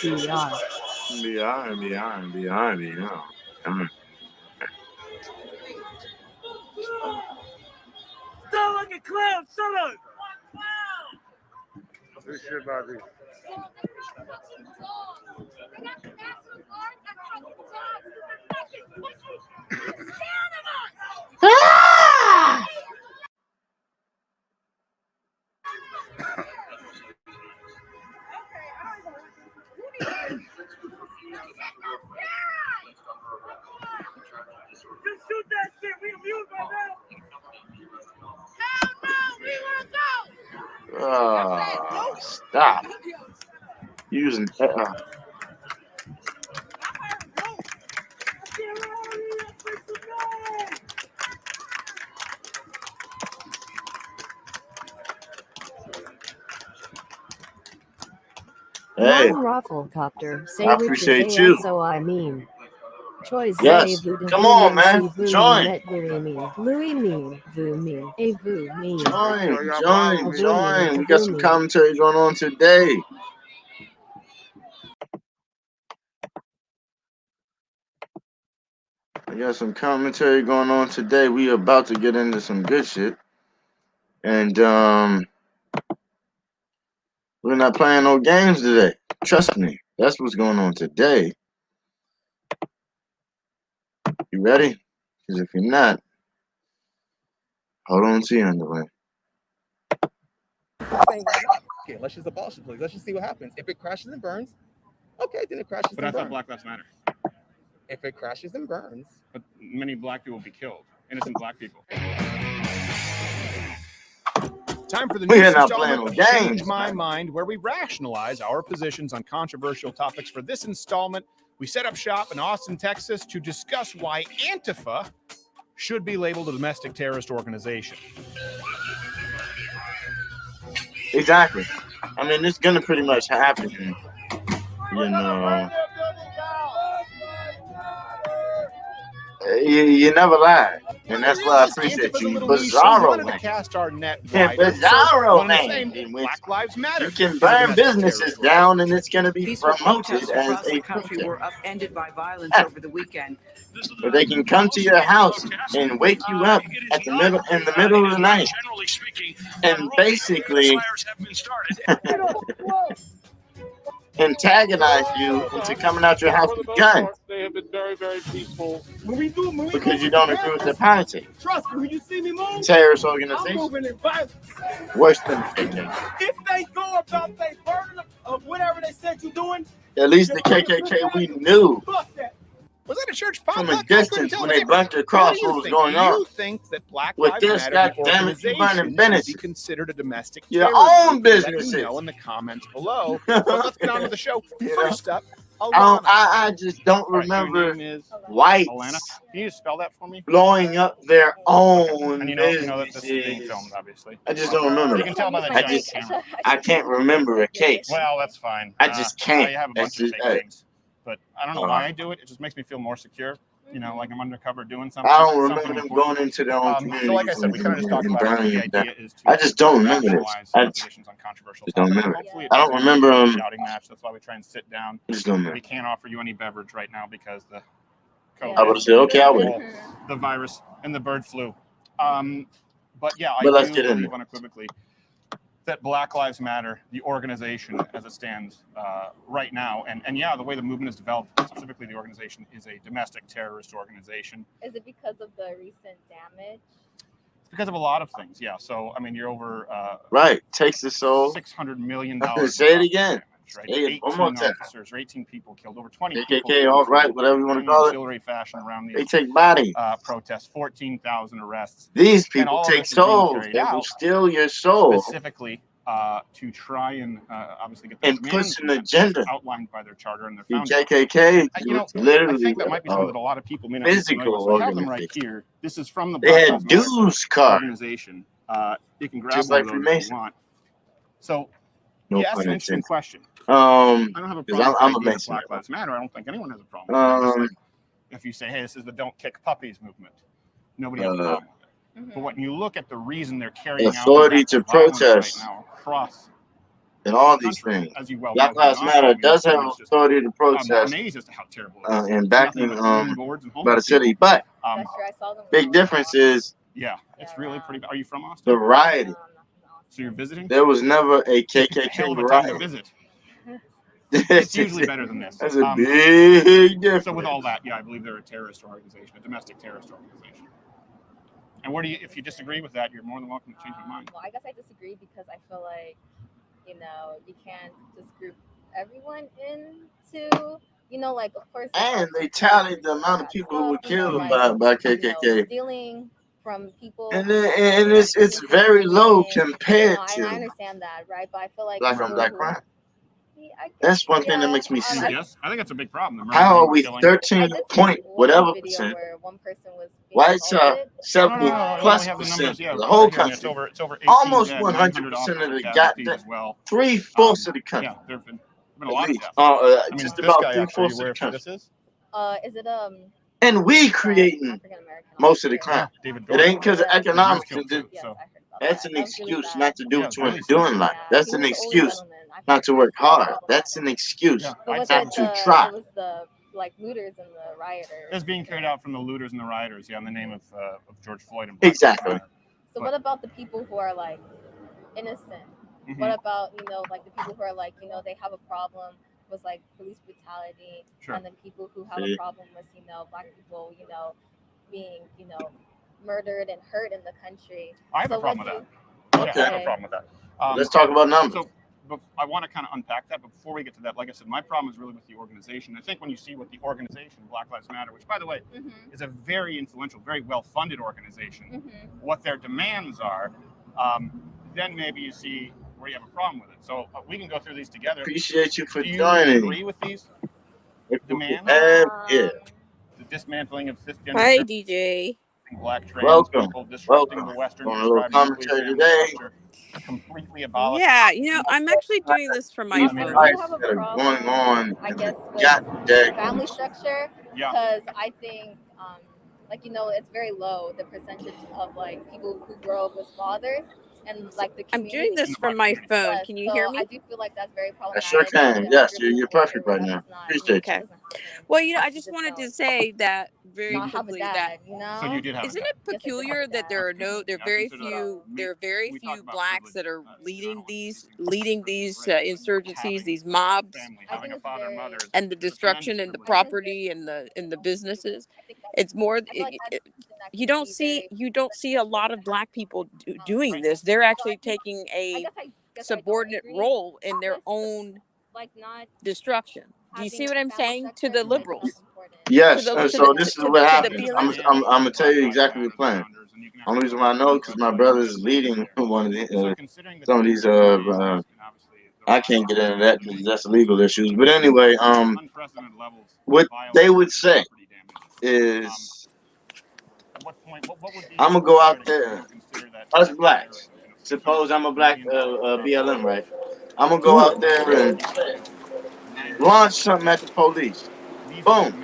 Sound like a clown, shut up! This shit about this. Just shoot that shit, we abused right now! Stop using. Hey, Raffle copter. Say I with appreciate your you. So I mean. Choice Yes. Come on, man. Join. Join. We got some commentary going on today. We got some commentary going on today. We about to get into some good shit. And we're not playing no games today. Trust me. That's what's going on today. You ready? Because if you're not, hold on to your underwear. Okay, let's just abolish it, please. Let's just see what happens. If it crashes and burns, okay, then it crashes But and I burns. thought Black Lives Matter. If it crashes and burns. But many black people will be killed. Innocent black people. Time for the We're news not installment playing of no Change games, My man. Mind, where we rationalize our positions on controversial topics. For this installment, we set up shop in Austin, Texas to discuss why Antifa should be labeled a domestic terrorist organization. Exactly. I mean, it's gonna pretty much happen. You know. You never lie, and that's why I appreciate you. Bizarro man. Cast our net wider. Bizarro man. In which Black Lives Matter. You can burn businesses down, and it's gonna be promoted as a country were upended by violence over the weekend. But they can come to your house and wake you up in the middle of the night, and basically antagonize you into coming out your house with guns They have been very, very peaceful. because you don't agree with their politics. Trust me, when you see me move, Terrorist I'm organization, moving in violence. worse than the KKK. If they go about their burden of whatever they said you're doing, At least the KKK we knew fuck that. Was that a church from a distance when they burnt their cross what was going Do on. you think that Black With Lives this, Matter goddammit, you burning should be businesses. considered a domestic Your terrorist own group? Let businesses. me know in the comments below. But let's get on with the show. You First up, I just don't remember whites Alana, can you spell that for me? blowing up their own And you know that this is being businesses. filmed, obviously. I just don't remember. You can tell by the I giant just camera. I can't remember a case. Well, that's fine. I just can't. I have a That's bunch of just- fake names, but I don't know why I do it. It just makes me feel more secure. you know, like I'm undercover doing something. I don't remember something them important. going into their own So like I communities said, we kind of just talked and about it. burning The it down. idea is to I just don't remember this. rationalize I our just positions on controversial don't topics. remember. Hopefully it I don't doesn't remember become a shouting match. That's why we try and sit down. I just don't remember. We can't offer you any beverage right now because the I would say, okay, I would. the virus and the bird flu. But yeah, I But let's do get in believe there. unequivocally that Black Lives Matter, the organization as it stands right now, and yeah, the way the movement is developed, specifically the organization, is a domestic terrorist organization. Is it because of the recent damage? It's because of a lot of things, yeah. So, I mean, you're over right. Takes the soul. $600 million. Say it again. Right? Say it one more time. Officers, or 18 people killed, over 20 KKK, people all right, whatever you want to in call it. ancillary fashion around these They take body. protests, 14,000 arrests. These And all people of take this is being souls. carried They will out steal your soul specifically to try and obviously get the and demands push an agenda. outlined by their charter and their The founder. KKK You know, was literally I think that might be something that a lot of people may not be familiar with. physical So I have them right organization. here. This is from the They Black had Lives Matter dues cards, organization. You can grab just one like of those if Freemason. you want. So No you asked pun an interesting intended. question. I don't have a Because problem I'm with a the idea of Mason. Black Lives Matter. I don't think anyone has a problem with it. Just like if you say, hey, this is the Don't Kick Puppies movement, nobody has a problem with it. But when you look at the reason they're carrying authority out to violence protest right now across and all the these country, things. as you well Black know, Lives honestly, Matter I mean, does this have thing is just authority to protest amazed as to how terrible it is. and It's backing nothing but boards and by the homeless city. people. But That's true. I saw them. big difference is Yeah, it's really pretty bad. Are you from Austin? the rioting. So you're visiting? There was never a It's a hell KKK of a time to riot. visit. It's usually better than this. That's a big difference. So with all that, yeah, I believe they're a terrorist organization, a domestic terrorist organization. And where do you, if you disagree with that, you're more than welcome to change your mind. Well, I guess I disagree because I feel like, you know, you can't just group everyone into, you know, like, of course. And they tallied the amount of people who were killed by KKK. You know, stealing from people. And it's very low compared And I to understand that, right? But I feel like black on black crime. I That's one thing that makes me sick. Yes, I think that's a big problem. How are we killing. 13 point whatever percent? Whites are 70 plus percent of the whole country. It's over 18 Almost dead, 100% of the casualties goddamn as well. 3/4 of the country. Yeah, there have been a lot of deaths. Just this about guy 3/4 actually, of the where country. this is? Is it And we creating most of the crime. It ain't because of economics. That's an excuse not to do what you want to do in life. That's an excuse not to work hard. That's an excuse not to try. It was the like looters and the rioters. It's being carried out from the looters and the rioters, yeah, in the name of George Floyd and exactly. So what about the people who are like innocent? Mm-hmm. What about, you know, like the people who are like, you know, they have a problem with like police brutality, and then people who have a problem with, you know, black people, you know, being, you know, murdered and hurt in the country. I have a problem with that. Okay. Yeah, I have a problem with that. Let's talk about numbers. So, but I want to kind of unpack that, but before we get to that, like I said, my problem is really with the organization. I think when you see what the organization, Black Lives Matter, which, by the way, is a very influential, very well-funded organization, what their demands are, then maybe you see where you have a problem with it. So we can go through these together. Appreciate you for Do you joining. agree with these demands? Yeah. The dismantling of cisgender. Hi, DJ. Black trans Welcome. people, disrupting the Western On a little commentary today. Completely abolished. Yeah, you know, I'm actually doing this from my phone. Going on, I guess, with that family structure, Yeah. because I think, like, you know, it's very low, the percentage of like people who grow up with fathers and like the I'm community. doing this from my phone. Yes, Can you so hear me? I do feel like that's very I problematic. sure can. Yes, you're perfect right now. Appreciate Okay. Well, you know, I just wanted to say that very quickly that you know? So you did have isn't it peculiar that there are very few blacks that are leading these insurgencies, these mobs, and the destruction and the property and the businesses. It's more you don't see a lot of black people doing this. They're actually taking a subordinate role in their own destruction. Do you see what I'm saying to the liberals? Yes. So this is what happens. I'm gonna tell you exactly the plan. Only reason why I know because my brother is leading one of the some of these I can't get into that because that's legal issues. But anyway, what they would say is, I'm gonna go out there, us blacks. Suppose I'm a black BLM, right? I'm gonna go out there and launch something at the police. Boom.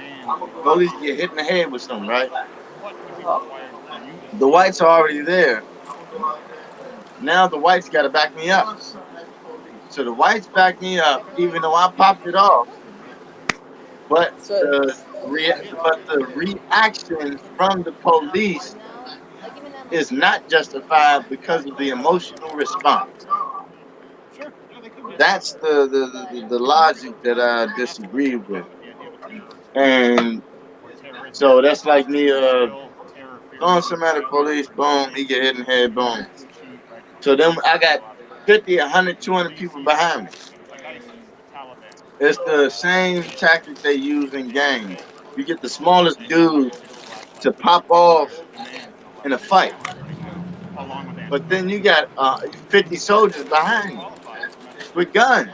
police get hit in the head with something, right? The whites are already there. Now the whites got to back me up. So the whites back me up, even though I popped it off. But the reaction from the police is not justified because of the emotional response. That's the logic that I disagree with. And so that's like me throwing somebody at the police, boom, he get hit in the head, boom. So then I got 50, 100, 200 people behind me. It's the same tactic they use in gangs. You get the smallest dude to pop off in a fight, but then you got 50 soldiers behind you with guns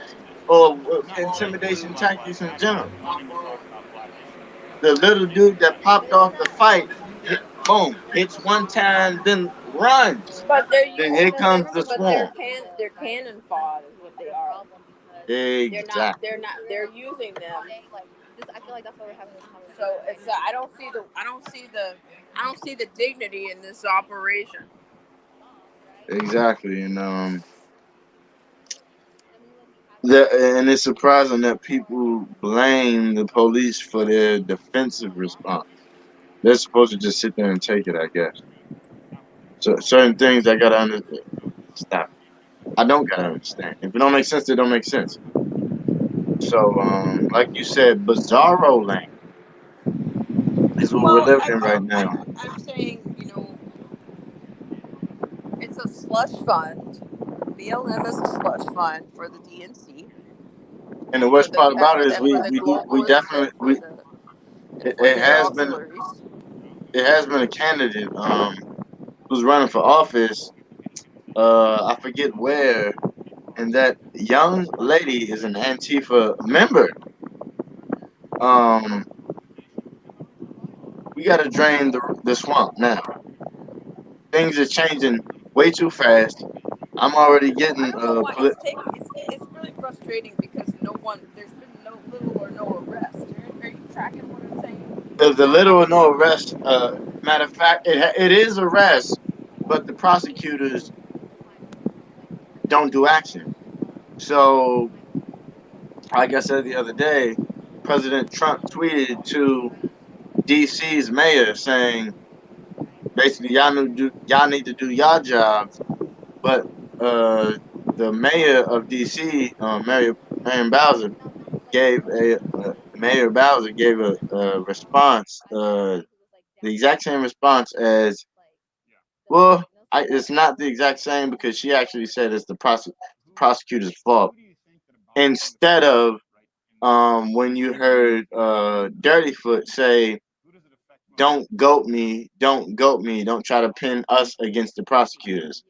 or intimidation tactics in general. The little dude that popped off the fight, boom, hits one time, then runs. But they're Then using here them. comes the But they're swarm. they're cannon fodder is what they are. Exactly. They're using them. I feel like that's why we're having this conversation. So it's I don't see the dignity in this operation. Exactly. And and it's surprising that people blame the police for their defensive response. They're supposed to just sit there and take it, I guess. So certain things I gotta understand. Stop. I don't gotta understand. If it don't make sense, it don't make sense. So, like you said, bizarro land is what we're living in right now. I'm saying, it's a slush fund. BLM is a slush fund for the DNC. And the worst part about it is we definitely it has been a candidate who's running for office. I forget where, and that young lady is an Antifa member. We got to drain the swamp now. Things are changing way too fast. I'm already getting It's really frustrating because there's been no little or no arrest. Are you tracking what I'm saying? the little or no arrest. Matter of fact, it is arrest, but the prosecutors don't do action. So, like I said the other day, President Trump tweeted to DC's mayor saying, basically, y'all need to do y'all jobs, but the mayor of DC, Marion Bowser, gave Mayor Bowser gave a response, the exact same response as, well, it's not the exact same because she actually said it's the prosecutor's fault. Instead of when you heard Dirtyfoot say, don't goat me, don't try to pin us against the prosecutors.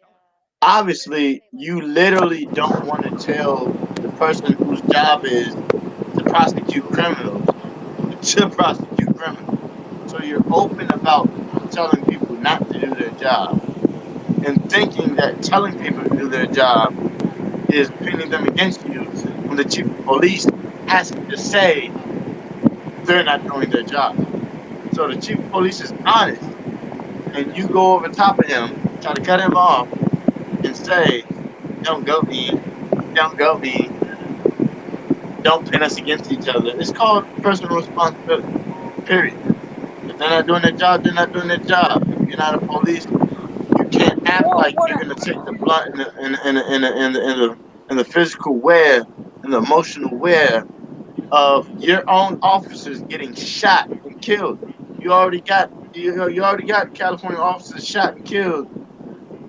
Obviously, you literally don't want to tell the person whose job is to prosecute criminals to prosecute criminals. So you're open about telling people not to do their job and thinking that telling people to do their job is pinning them against you when the chief of police has to say they're not doing their job. So the chief of police is honest, and you go over top of him, try to cut him off, and say, "Don't go me, don't go me, don't pin us against each other." It's called personal responsibility. Period. If they're not doing their job, they're not doing their job. If you're not a police, you can't act like you're gonna take the blunt in the physical wear and the emotional wear of your own officers getting shot and killed. You already got California officers shot and killed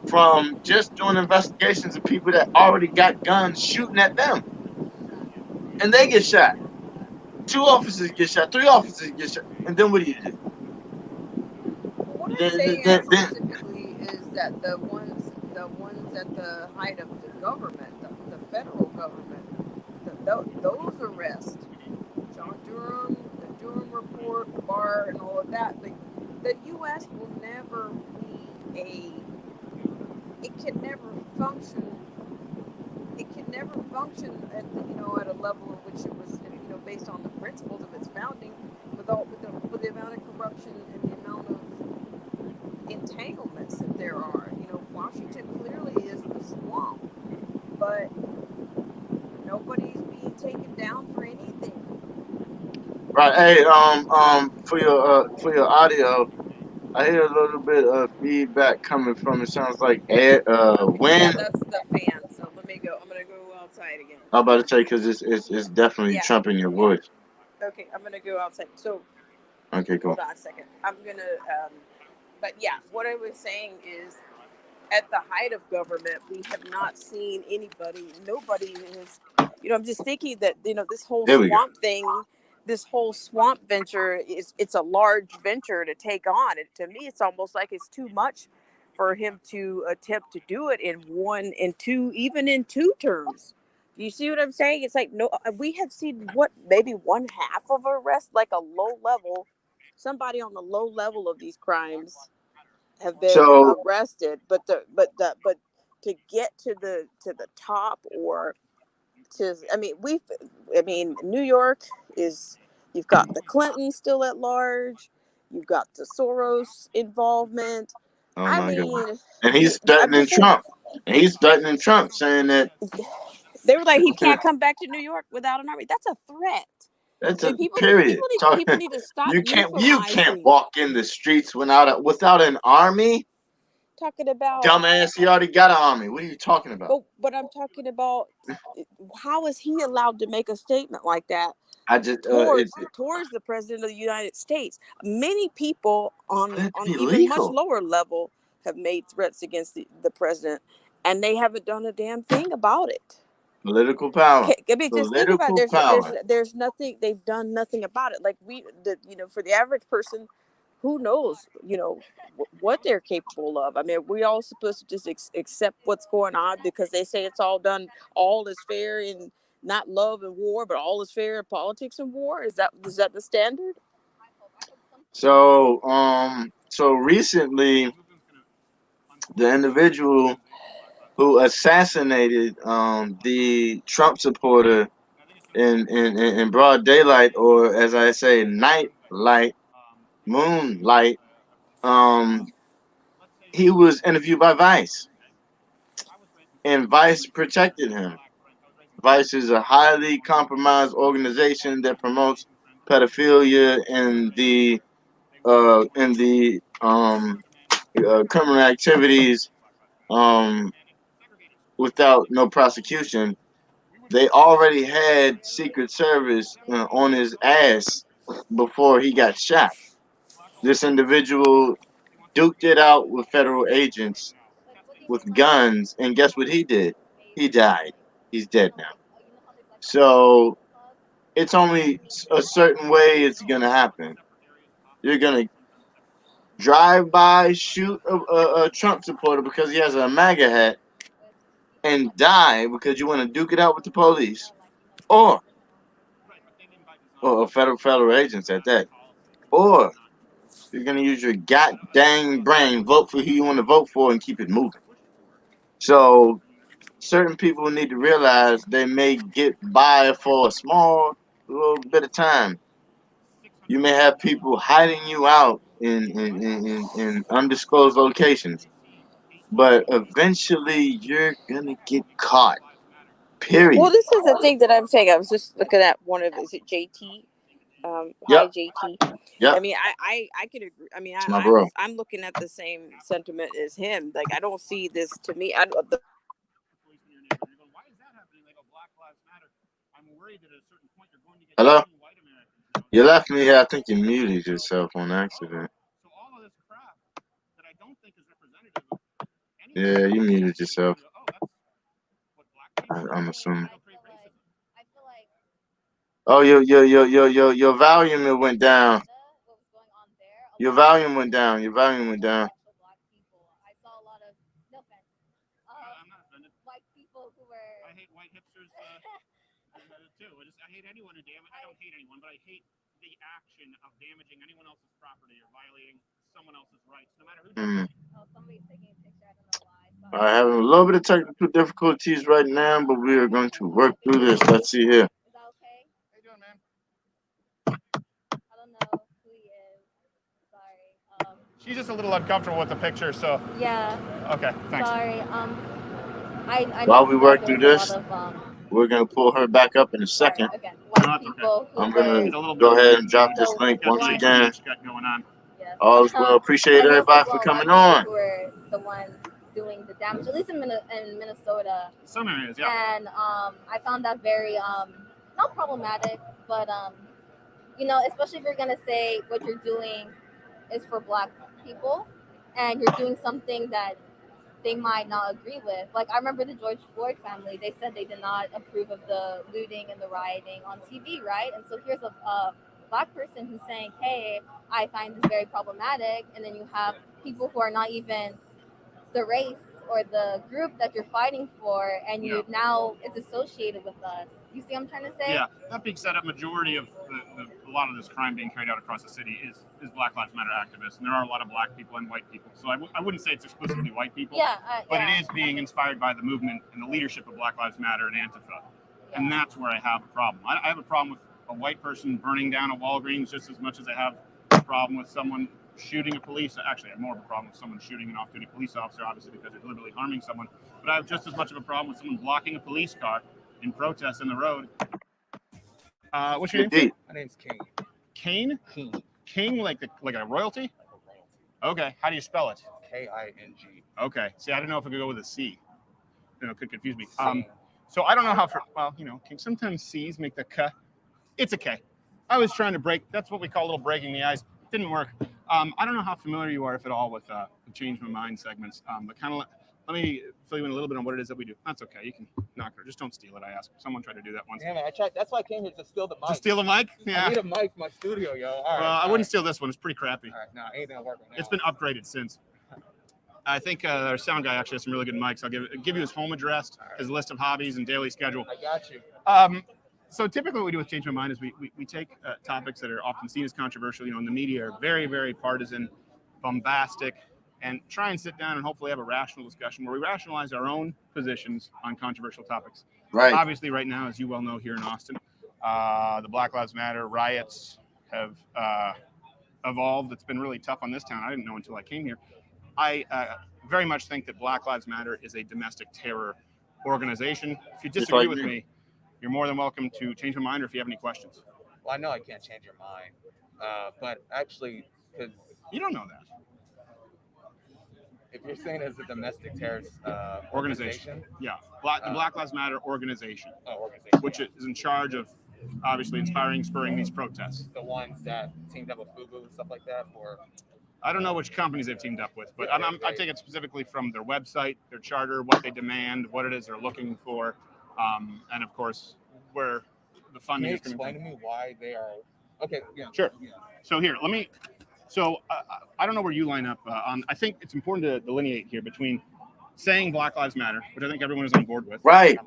from just doing investigations of people that already got guns shooting at them, and they get shot. 2 officers get shot, 3 officers get shot, and then what do you do? What I'm saying specifically is that the ones at the height of the government, the federal government, those arrests, John Durham, the Durham report, Barr, and all of that, the U.S. will never be it can never function. It can never function at at a level in which it was based on the principles of its founding with the the amount of corruption and the amount of entanglements that there are. You know, Washington clearly is the swamp, but nobody's being taken down for anything. Right. Hey, for your audio, I hear a little bit of feedback coming from. It sounds like air, wind. Yeah, that's the fan. So let me go. I'm gonna go outside again. I'm about to say because it's definitely Yeah. trumping your voice. Okay, I'm gonna go outside. So Okay, cool. hold on a second. I'm gonna. But yeah, what I was saying is, at the height of government, we have not seen anybody. Nobody is. You know, I'm just thinking that this whole There we go. swamp thing. This whole swamp venture it's a large venture to take on. To me, it's almost like it's too much for him to attempt to do it in one, in two, even in two terms. Do you see what I'm saying? It's like, no, we have seen maybe one half of arrest, like a low level, somebody on the low level of these crimes have been arrested, but to get to the top or New York is, you've got the Clintons still at large, you've got the Soros involvement. Oh my God. And he's threatening Trump. And he's threatening Trump, saying that they were like, he can't come back to New York without an army. That's a threat. That's a period. People need to stop. You can't walk in the streets without an army. Talking about dumbass, he already got an army. What are you talking about? But I'm talking about, how is he allowed to make a statement like that? Towards the president of the United States. Many people on even much lower level have made threats against the president, and they haven't done a damn thing about it. Political power. Just think about it. There's nothing. They've done nothing about it. Like for the average person, who knows, what they're capable of. I mean, we're all supposed to just accept what's going on because they say it's all done, all is fair in not love and war, but all is fair in politics and war. Is that the standard? So recently, the individual who assassinated the Trump supporter in broad daylight, or as I say, moonlight, he was interviewed by Vice, and Vice protected him. Vice is a highly compromised organization that promotes pedophilia and the criminal activities without no prosecution. They already had Secret Service on his ass before he got shot. This individual duked it out with federal agents with guns, and guess what he did? He died. He's dead now. So it's only a certain way it's gonna happen. You're gonna drive by, shoot a Trump supporter because he has a MAGA hat, and die because you want to duke it out with the police, or federal agents at that, or you're gonna use your goddamn brain, vote for who you want to vote for, and keep it moving. So certain people need to realize they may get by for a small little bit of time. You may have people hiding you out in undisclosed locations, but eventually you're gonna get caught. Period. Well, this is the thing that I'm saying. I was just looking at one of, is it JT? Hi, JT. Yep. I mean, I could agree. I mean, I'm looking at the same sentiment as him. Like, I don't see this, to me. Why is that happening? They go, Black Lives Matter. I'm worried that at a certain point you're going to get Hello? white Americans. You left me here. I think you muted yourself on accident. So all of this crap that I don't think is representative of Yeah, you muted yourself. I'm assuming. Oh, your volume went down. Your volume went down. Your volume went down. I saw a lot of, no offense, white people who were. I hate white hipsters too. I hate anyone who damage. I don't hate anyone, but I hate the action of damaging anyone else's property or violating someone else's rights, no matter who does it. Oh, somebody's taking a picture. I don't know why. I have a little bit of technical difficulties right now, but we are going to work through this. Let's see here. Is that okay? How you doing, man? I don't know who he is. She's just a little uncomfortable with the picture, so. Yeah. Okay, thanks. Sorry. I While we noticed work that through there was this, a lot of we're gonna pull her back up in a second. again white people who I'm gonna were go ahead and drop this the link once one. again. Going on. Yes. All is well. Appreciate I noticed everybody as for well coming white people on. who were the ones doing the damage, at least in Minnesota. Some areas, yeah. And I found that very not problematic, but you know, especially if you're gonna say what you're doing is for Black people, and you're doing something that they might not agree with. Like I remember the George Floyd family; they said they did not approve of the looting and the rioting on TV, right? And so here's a Black person who's saying, "Hey, I find this very problematic," and then you have people who are not even the race or the group that you're fighting for, and you now it's associated with us. You see what I'm trying to say? Yeah. That being said, a majority of a lot of this crime being carried out across the city is Black Lives Matter activists, and there are a lot of Black people and white people. So I wouldn't say it's exclusively white people. Yeah. But it is being inspired by the movement and the leadership of Black Lives Matter and Antifa, and that's where I have a problem. I have a problem with a white person burning down a Walgreens just as much as I have a problem with someone shooting a police. Actually, I have more of a problem with someone shooting an off-duty police officer, obviously because they're deliberately harming someone. But I have just as much of a problem with someone blocking a police car in protest in the road. What's your name? My name's King. Kane? King, like a royalty? Okay. How do you spell it? King. Okay. See, I didn't know if it could go with a C. You know, it could confuse me. So I don't know how. King. Sometimes C's make the K. It's a K. I was trying to break. That's what we call a little breaking the ice. Didn't work. I don't know how familiar you are, if at all, with the Change My Mind segments. But kind of let me fill you in a little bit on what it is that we do. That's okay. You can knock her. Just don't steal it. I asked. Someone tried to do that once. Damn it! I tried. That's why I came here to steal the mic. To steal the mic? Yeah. I need a mic for my studio, yo. All right. Well, I wouldn't steal this one. It's pretty crappy. All right. No, ain't gonna work right now. It's been upgraded since. I think our sound guy actually has some really good mics. I'll give you his home address, his list of hobbies, and daily schedule. I got you. So typically what we do with Change My Mind is we take topics that are often seen as controversial, in the media are very, very partisan, bombastic, and try and sit down and hopefully have a rational discussion where we rationalize our own positions on controversial topics. Right. Obviously, right now, as you well know, here in Austin, the Black Lives Matter riots have evolved. It's been really tough on this town. I didn't know until I came here. I very much think that Black Lives Matter is a domestic terror organization. If you disagree with me, you're more than welcome to change my mind, or if you have any questions. Well, I know I can't change your mind, but actually, because you don't know that. If you're saying it's a domestic terrorist organization, yeah, the Black Lives Matter organization, which is in charge of obviously spurring these protests. The ones that teamed up with FUBU and stuff like that, or I don't know which companies they've teamed up with, but I take it specifically from their website, their charter, what they demand, what it is they're looking for, and of course where the funding is coming from. Explain to me why they are. Okay, yeah, sure. Yeah. So here, let me. So I don't know where you line up on. I think it's important to delineate here between saying Black Lives Matter, which I think everyone is on board with. Right.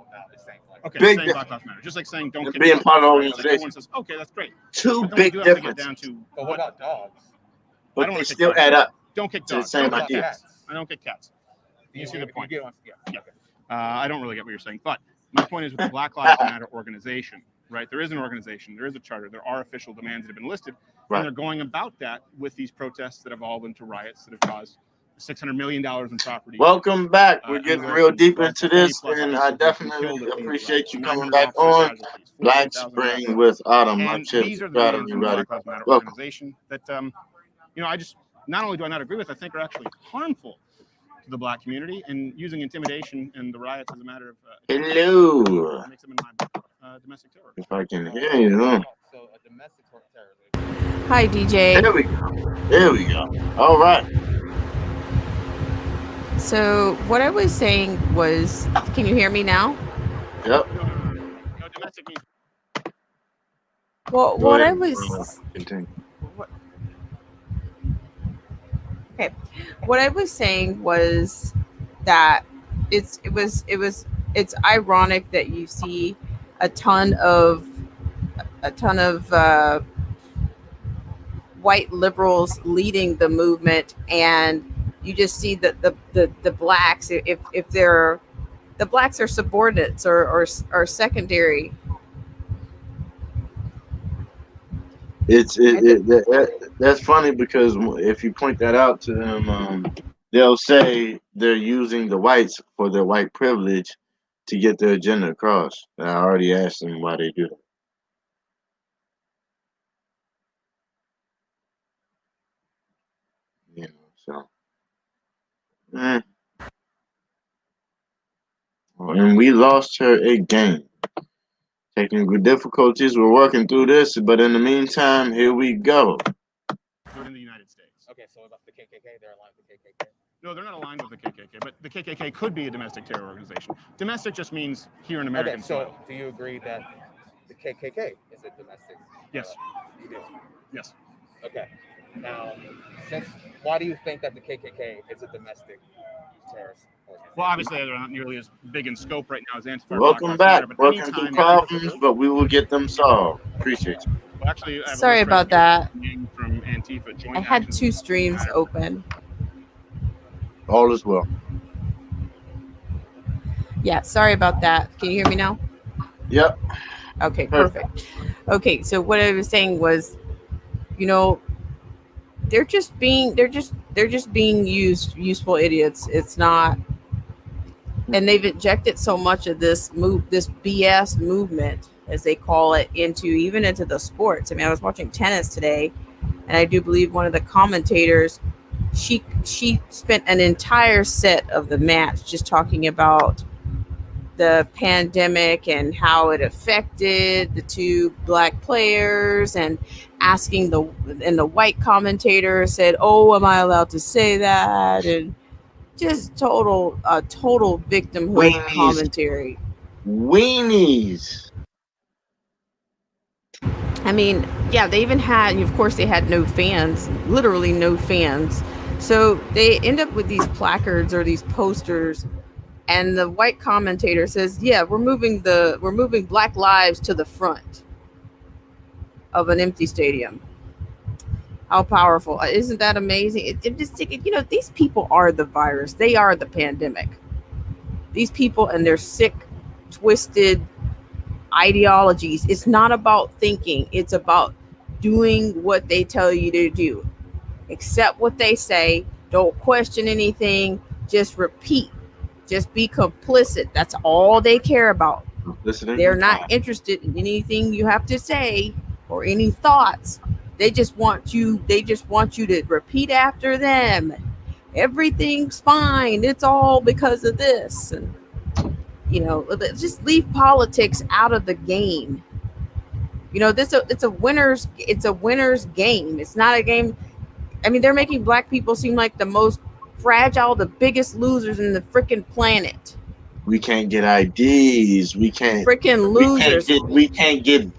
Okay. Big saying Black Lives Matter, just like saying don't being part of the organization. organization. Everyone says, okay, that's great. Two but big differences. But what about dogs? But they still add up. Don't kick to the dogs. same Don't kick idea. cats. I don't kick cats. You see the point? Yeah. I don't really get what you're saying, but my point is with the Black Lives Matter organization, right? There is an organization, there is a charter, there are official demands that have been listed, and they're going about that with these protests that evolved into riots that have caused $600 million in property. Welcome back. We're getting real deep into this, and I definitely appreciate you coming back on Black Spring with Autumn. And these are the demands from the Black Lives Matter organization that, I just, not only do I not agree with, I think are actually harmful to the Black community, and using intimidation and the riots as a matter of hello. Makes them in my domestic terror. If I can hear you, huh? So a domestic terrorism. Hi, DJ. There we go. There we go. All right. So what I was saying was, can you hear me now? Yep. No, domestic means. Well, what I was. Continue. Okay, what I was saying was that it's ironic that you see a ton of white liberals leading the movement, and you just see that the blacks, if they're the blacks are subordinates or secondary. That's funny because if you point that out to them, they'll say they're using the whites for their white privilege to get their agenda across. And I already asked them why they do that. You know, so. And we lost her again. Technical difficulties. We're working through this, but in the meantime, here we go. In the United States. Okay, so about the KKK, they're aligned with the KKK. No, they're not aligned with the KKK, but the KKK could be a domestic terror organization. Domestic just means here in American soil. So do you agree that the KKK is a domestic? Yes. You do? Yes. Okay. Now, why do you think that the KKK is a domestic terrorist organization? Well, obviously, they're not nearly as big in scope right now as Antifa. Welcome back. Working through problems, but we will get them solved. Appreciate you. Well, actually, sorry about that. From Antifa, I had 2 streams open. All is well. Yeah, sorry about that. Can you hear me now? Yep. Okay, perfect. Okay, so what I was saying was, you know, they're just being useful idiots. It's not, and they've injected so much of this BS movement, as they call it, into the sports. I mean, I was watching tennis today, and I do believe one of the commentators, she spent an entire set of the match just talking about the pandemic and how it affected the 2 black players, and asking the white commentator said, "Oh, am I allowed to say that?" And just total victimhood commentary. Weenies. I mean, yeah, they even had, of course, they had no fans, literally no fans. So they end up with these placards or these posters, and the white commentator says, "Yeah, we're moving Black lives to the front of an empty stadium." How powerful. Isn't that amazing? It just, these people are the virus. They are the pandemic. These people and their sick, twisted ideologies. It's not about thinking. It's about doing what they tell you to do. Accept what they say. Don't question anything. Just repeat. Just be complicit. That's all they care about. They're not interested in anything you have to say or any thoughts. They just want you to repeat after them. Everything's fine. It's all because of this. And just leave politics out of the game. It's a winner's game. It's not a game. I mean, they're making black people seem like the most fragile, the biggest losers in the freaking planet. We can't get IDs. We can't freaking losers. We can't get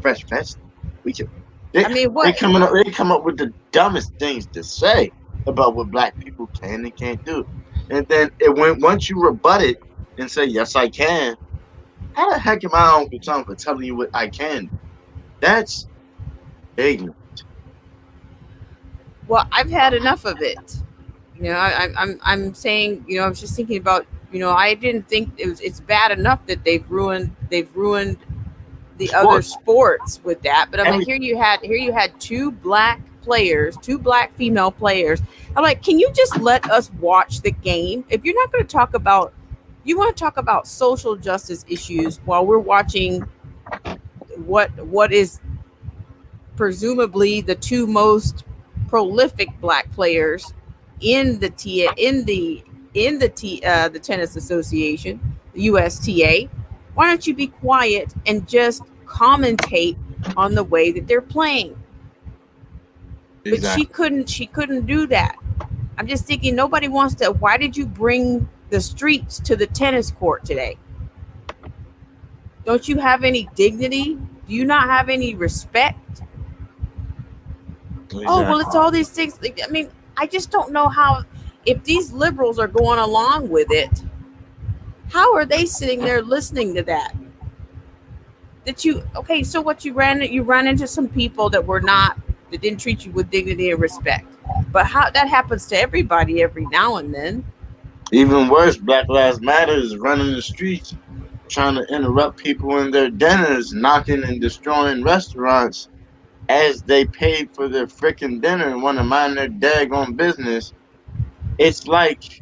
fresh vegetables. They come up with the dumbest things to say about what black people can and can't do, and then once you rebut it and say yes I can, how the heck am I Uncle Tom for telling you what I can do? That's ignorant. Well, I've had enough of it. I'm saying, I was just thinking about, I didn't think it's bad enough that they've ruined the other sports with that. But I'm like, here you had 2 black players, 2 black female players. I'm like, can you just let us watch the game? If you're not going to talk about, you want to talk about social justice issues while we're watching what is presumably the 2 most prolific black players in the tennis association, the USTA. Why don't you be quiet and just commentate on the way that they're playing? Exactly. But she couldn't do that. I'm just thinking, nobody wants to. Why did you bring the streets to the tennis court today? Don't you have any dignity? Do you not have any respect? Exactly. Oh, well, it's all these things. I mean, I just don't know how, if these liberals are going along with it, how are they sitting there listening to that? So what, you ran into some people that didn't treat you with dignity and respect. But how that happens to everybody every now and then. Even worse, Black Lives Matter is running the streets, trying to interrupt people in their dinners, knocking and destroying restaurants as they paid for their freaking dinner and want to mind their daggone business. It's like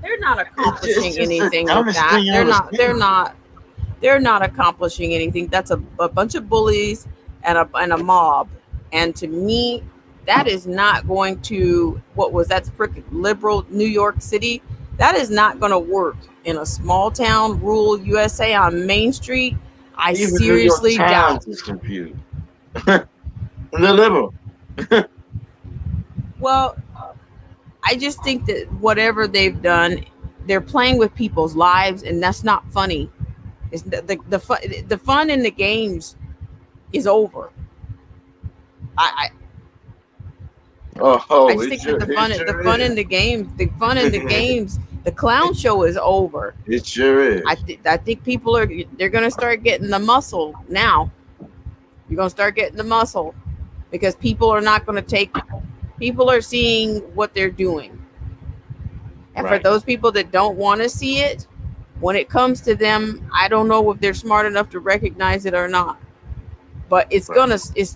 They're not it's accomplishing just the anything with dumbest that. thing I've They're ever not. They're seen. not. They're not accomplishing anything. That's a bunch of bullies and a mob. And to me, that is not going to what was that's freaking liberal New York City. That is not going to work in a small town, rural USA on Main Street. I Even New York seriously doubt. Times is confused. They're liberal. Well, I just think that whatever they've done, they're playing with people's lives, and that's not funny. It's the fun in the games is over. I I Oh, just it think that sure, it sure fun is. in the games, the clown show is over. It sure is. I think people they're gonna start getting the muscle now. You're gonna start getting the muscle because people are not gonna take. People are seeing what they're doing, and for Right. those people that don't want to see it, when it comes to them, I don't know if they're smart enough to recognize it or not. But it's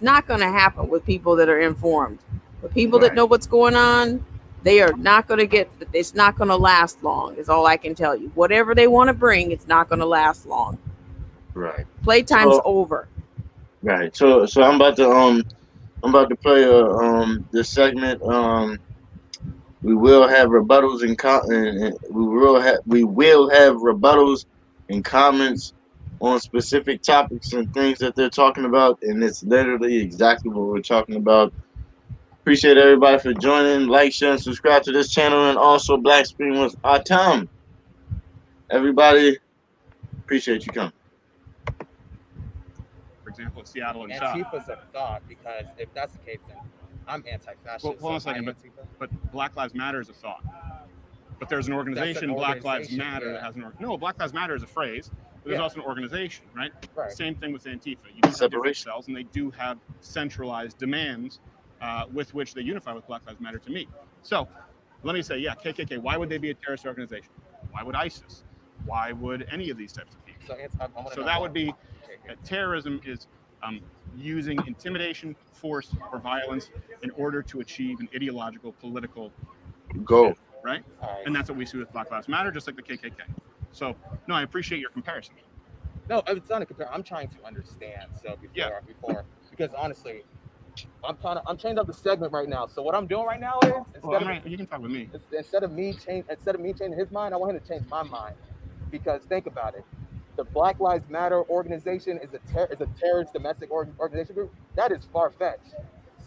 not gonna happen with people that are informed. With people that Right. know what's going on, they are not gonna get. It's not gonna last long. Is all I can tell you. Whatever they want to bring, it's not gonna last long. Right. Playtime's over. Right. So I'm about to play this segment. We will have rebuttals and we will have rebuttals and comments on specific topics and things that they're talking about, and it's literally exactly what we're talking about. Appreciate everybody for joining. Like, share, and subscribe to this channel, and also Black Screen with Atam. Everybody, appreciate you coming. For example, in Seattle and Antifa's a thought, because if that's the case, then I'm anti-fascist. Well, hold on a second, but Black Lives Matter is a thought. But there's an organization, Black Lives Matter, that has an no. Black Lives Matter is a phrase, but there's also an organization, right? Same thing with Antifa. You do have different cells, and they do have centralized demands with which they unify with Black Lives Matter to meet. So let me say, yeah, KKK. Why would they be a terrorist organization? Why would ISIS? Why would any of these types of people? So that would be terrorism is using intimidation, force, or violence in order to achieve an ideological, political goal. Right? And that's what we see with Black Lives Matter, just like the KKK. So, no, I appreciate your comparison. No, it's not a comparison. I'm trying to understand. So before, because honestly, I'm changing up the segment right now. So what I'm doing right now is you can talk with me. Instead of me changing his mind, I want him to change my mind. Because think about it, the Black Lives Matter organization is a terrorist domestic organization group. That is far-fetched.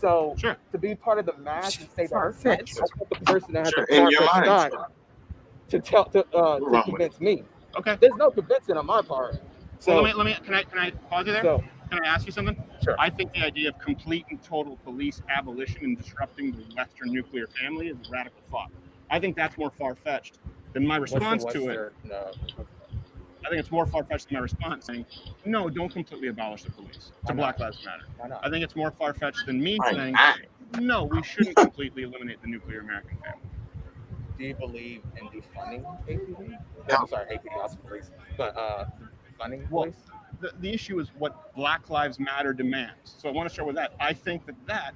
So to be part of the mass and say far-fetched, I want the person that has a in your far-fetched mind, thought to convince me. Okay. There's no convincing on my part. So let me. Can I pause you there? So, can I ask you something? Sure. I think the idea of complete and total police abolition and disrupting the Western nuclear family is a radical thought. I think that's more far-fetched than my response to it. No. I think it's more far-fetched than my response saying, no, don't completely abolish the police to Black Lives Matter. Why not? I think it's more far-fetched than me saying, no, we shouldn't completely eliminate the nuclear American family. Do you believe in defunding APD? No. I'm sorry, APD, also police. But defunding police? The issue is what Black Lives Matter demands. So I want to start with that. I think that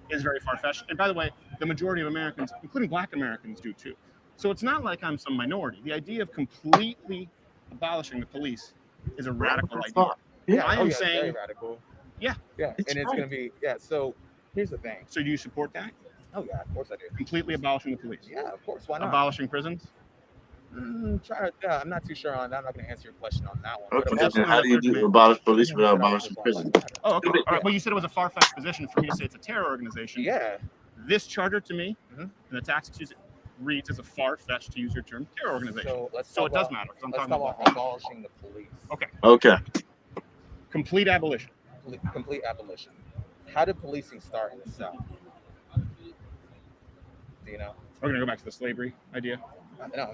is very far-fetched. And by the way, the majority of Americans, including Black Americans, do too. So it's not like I'm some minority. The idea of completely abolishing the police is a radical idea. Yeah, I am it's saying very radical. Yeah. And it's going to be, so here's the thing. So do you support that? Oh, yeah, of course I do. Completely abolishing the police? Yeah, of course. Why not? Abolishing prisons? I'm not too sure on that. I'm not going to answer your question on that one. Okay, then how do you do abolish police without abolishing prison? Oh, okay. All right. Well, you said it was a far-fetched position for me to say it's a terror organization. Yeah. This charter to me, and the tax reads as a far-fetched, to use your term, terror organization. So it does matter. Let's talk about abolishing the police. Okay. Complete abolition. Complete abolition. How did policing start in the South? Do you know? We're going to go back to the slavery idea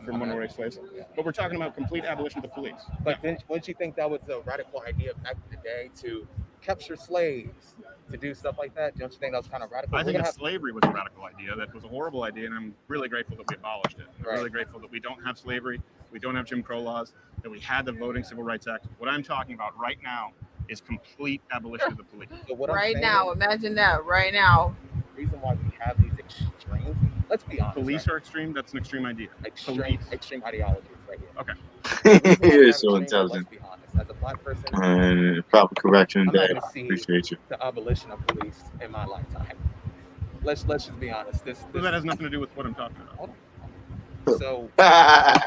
from runaway slaves. But we're talking about complete abolition of the police. But then, wouldn't you think that was a radical idea back in the day to capture slaves, to do stuff like that? Don't you think that was kind of radical? I think slavery was a radical idea. That was a horrible idea, and I'm really grateful that we abolished it. I'm really grateful that we don't have slavery, we don't have Jim Crow laws, that we had the Voting Civil Rights Act. What I'm talking about right now is complete abolition of the police. So what I'm Right saying now, is, imagine that. Right now. the reason why we have these extremes, let's be honest. Police are extreme. That's an extreme idea. Extreme ideologies right here. Okay. You're so intelligent. Let's be honest. As a black person, Proper correction, I'm not Dad. going to see Appreciate you. the abolition of police in my lifetime. Let's just be honest. This that has nothing to do with what I'm talking about. So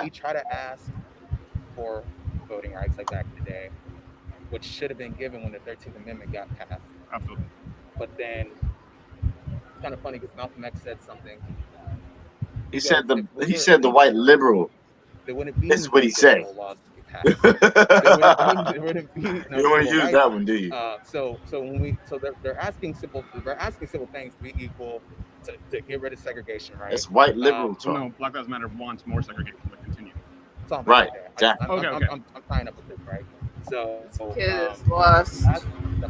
we try to ask for voting rights like back in the day, which should have been given when the 13th Amendment got passed. Absolutely. But then it's kind of funny because Malcolm X said something. He said the white liberal. There wouldn't be That's what he said. laws to be passed. There wouldn't be no you don't want to use that one, do you? So they're asking simple things to be equal, to get rid of segregation, right? It's white liberal talk. No, Black Lives Matter wants more segregation to continue. Right. I'm tying up with this, right? So Kids lost.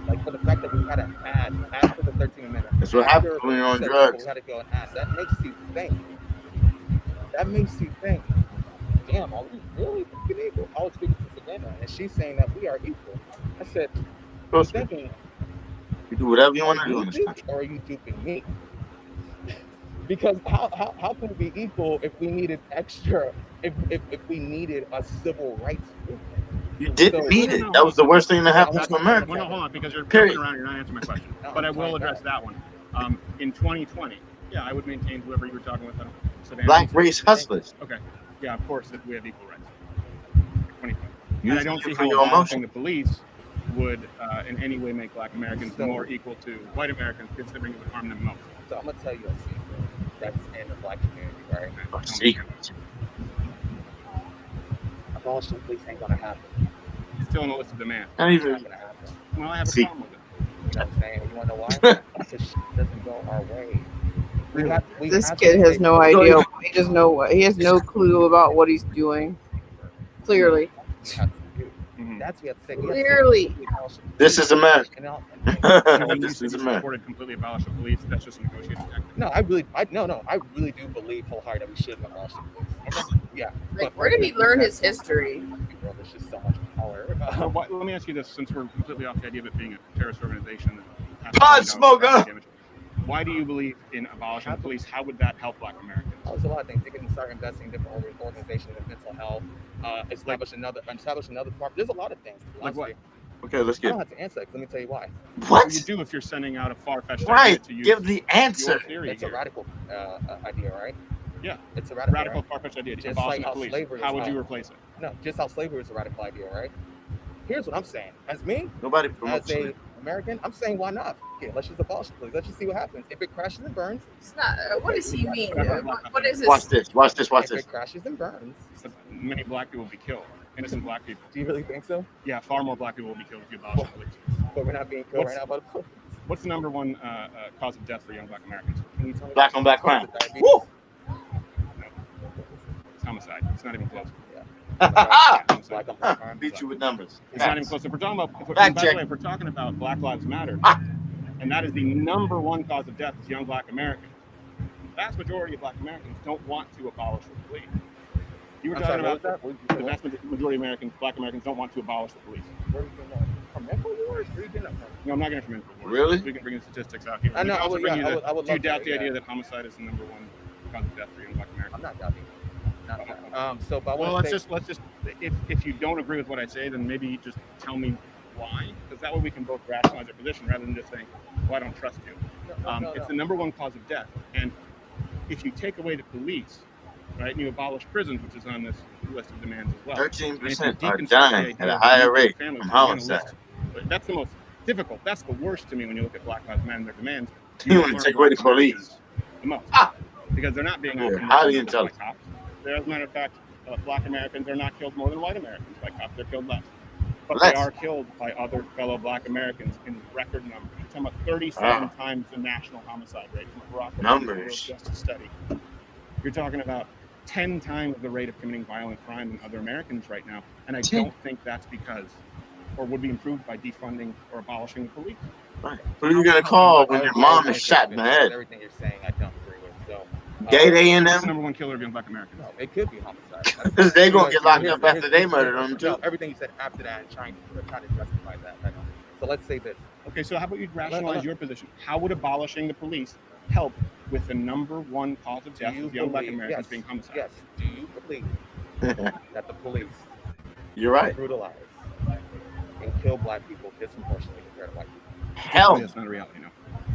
Like for the fact that we had to add after the 13th Amendment. That's what happens when you're on drugs. We had to go and ask. That makes you think. Damn, are we really fucking equal? I was speaking to Savannah, and she's saying that we are equal. I said, I'm thinking, you do whatever you want to do in this country. Or are you duping me? Because how can we be equal if we needed extra? If we needed a civil rights movement? You didn't need it. That was the worst thing that happened to America. Well, no, hold on, because you're jumping around. You're not answering my question. But I will address that one. In 2020, yeah, I would maintain whoever you were talking with. Savannah. Black race hustlers. Okay. Yeah, of course, that we have equal rights. 2020. And I don't see how abolishing the police would in any way make Black Americans more equal to white Americans, considering it would harm them most. So I'm gonna tell you a secret that's in the Black community, right? A secret. Abolishing the police ain't gonna happen. Still on the list of demands. Not even. It's not gonna happen. Well, I have a problem with it. You know what I'm saying? You wanna know why? Because shit doesn't go our way. This kid has no idea. He doesn't know what. He has no clue about what he's doing. Clearly. That's what we have to say. Clearly. This is America. This is America. Completely abolish the police. That's just a negotiating tactic. No, I really do believe wholeheartedly that we should abolish the police. Yeah. Like, where did he learn his history? There's just so much power. Let me ask you this, since we're completely off the idea of it being a terrorist organization. Pod smoker! Why do you believe in abolishing the police? How would that help Black Americans? There's a lot of things. They can start investing in different organizations in mental health, establish another department. There's a lot of things. Like what? Okay, let's I get. don't have to answer. Let me tell you why. What? You do if you're sending out a far-fetched idea to use give the answer. It's a radical idea, right? Yeah. It's a radical right? Far-fetched idea. Just Abolish like the police. slavery. How would you replace it? No, just how slavery is a radical idea, right? Here's what I'm saying. As me, nobody as a American, I'm saying why not? Okay, let's just abolish the police. Let's just see what happens. If it crashes and burns, it's not. What does he mean? What is this? Watch this. If it crashes and burns, many Black people will be killed. Innocent Black people. Do you really think so? Yeah, far more Black people will be killed if you abolish the police. But we're not being killed right now by the police. What's the number one cause of death for young Black Americans? Black on black crime. Woo! No. It's homicide. It's not even close. Beat you with numbers. It's not even close. If we're talking about, if we're talking about Black Lives Matter, and that is the number one cause of death is young Black Americans. The vast majority of Black Americans don't want to abolish the police. You were talking about the vast majority of Americans, Black Americans, don't want to abolish the police. Where are you getting that from? Infowars? Where are you getting that from? No, I'm not getting it from Infowars. Really? We can bring the statistics out here. I know. Do you doubt the yeah. idea that homicide is the number one cause of death for young Black Americans? I'm not doubting. Let's just if you don't agree with what I say, then maybe just tell me why, because that way we can both rationalize our position rather than just saying, "Well, I don't trust you." It's the number one cause of death, and if you take away the police, right, and you abolish prisons, which is on this list of demands as well, 13% are dying at a higher rate from homicide. But that's the most difficult. That's the worst to me when you look at Black Lives Matter and their demands. You want to take away the police? The most, because they're not being highly intelligent. Cops. As a matter of fact, Black Americans are not killed more than white Americans by cops. They're killed less. But they are killed by other fellow Black Americans in record numbers. You're talking about 37 times the national homicide rate from Barack Obama's Justice Study. You're talking about 10 times the rate of committing violent crime than other Americans right now. And I don't think that's because, or would be improved by defunding or abolishing the police. Right. Who are you going to call when your mom is shot in the head? Everything you're saying, I don't agree with. So. Gate A&M? That's the number one killer of young Black Americans. No, it could be homicide. Because they're going to get locked up after they murdered them, too. Everything you said after that, trying to justify that. So let's say this. Okay, so how about you rationalize your position? How would abolishing the police help with the number one cause of death of young black Americans being homicide? Yes. Do you believe that the police You're right. brutalize and kill black people disproportionately compared to white people? Hell no. That's not a reality, no.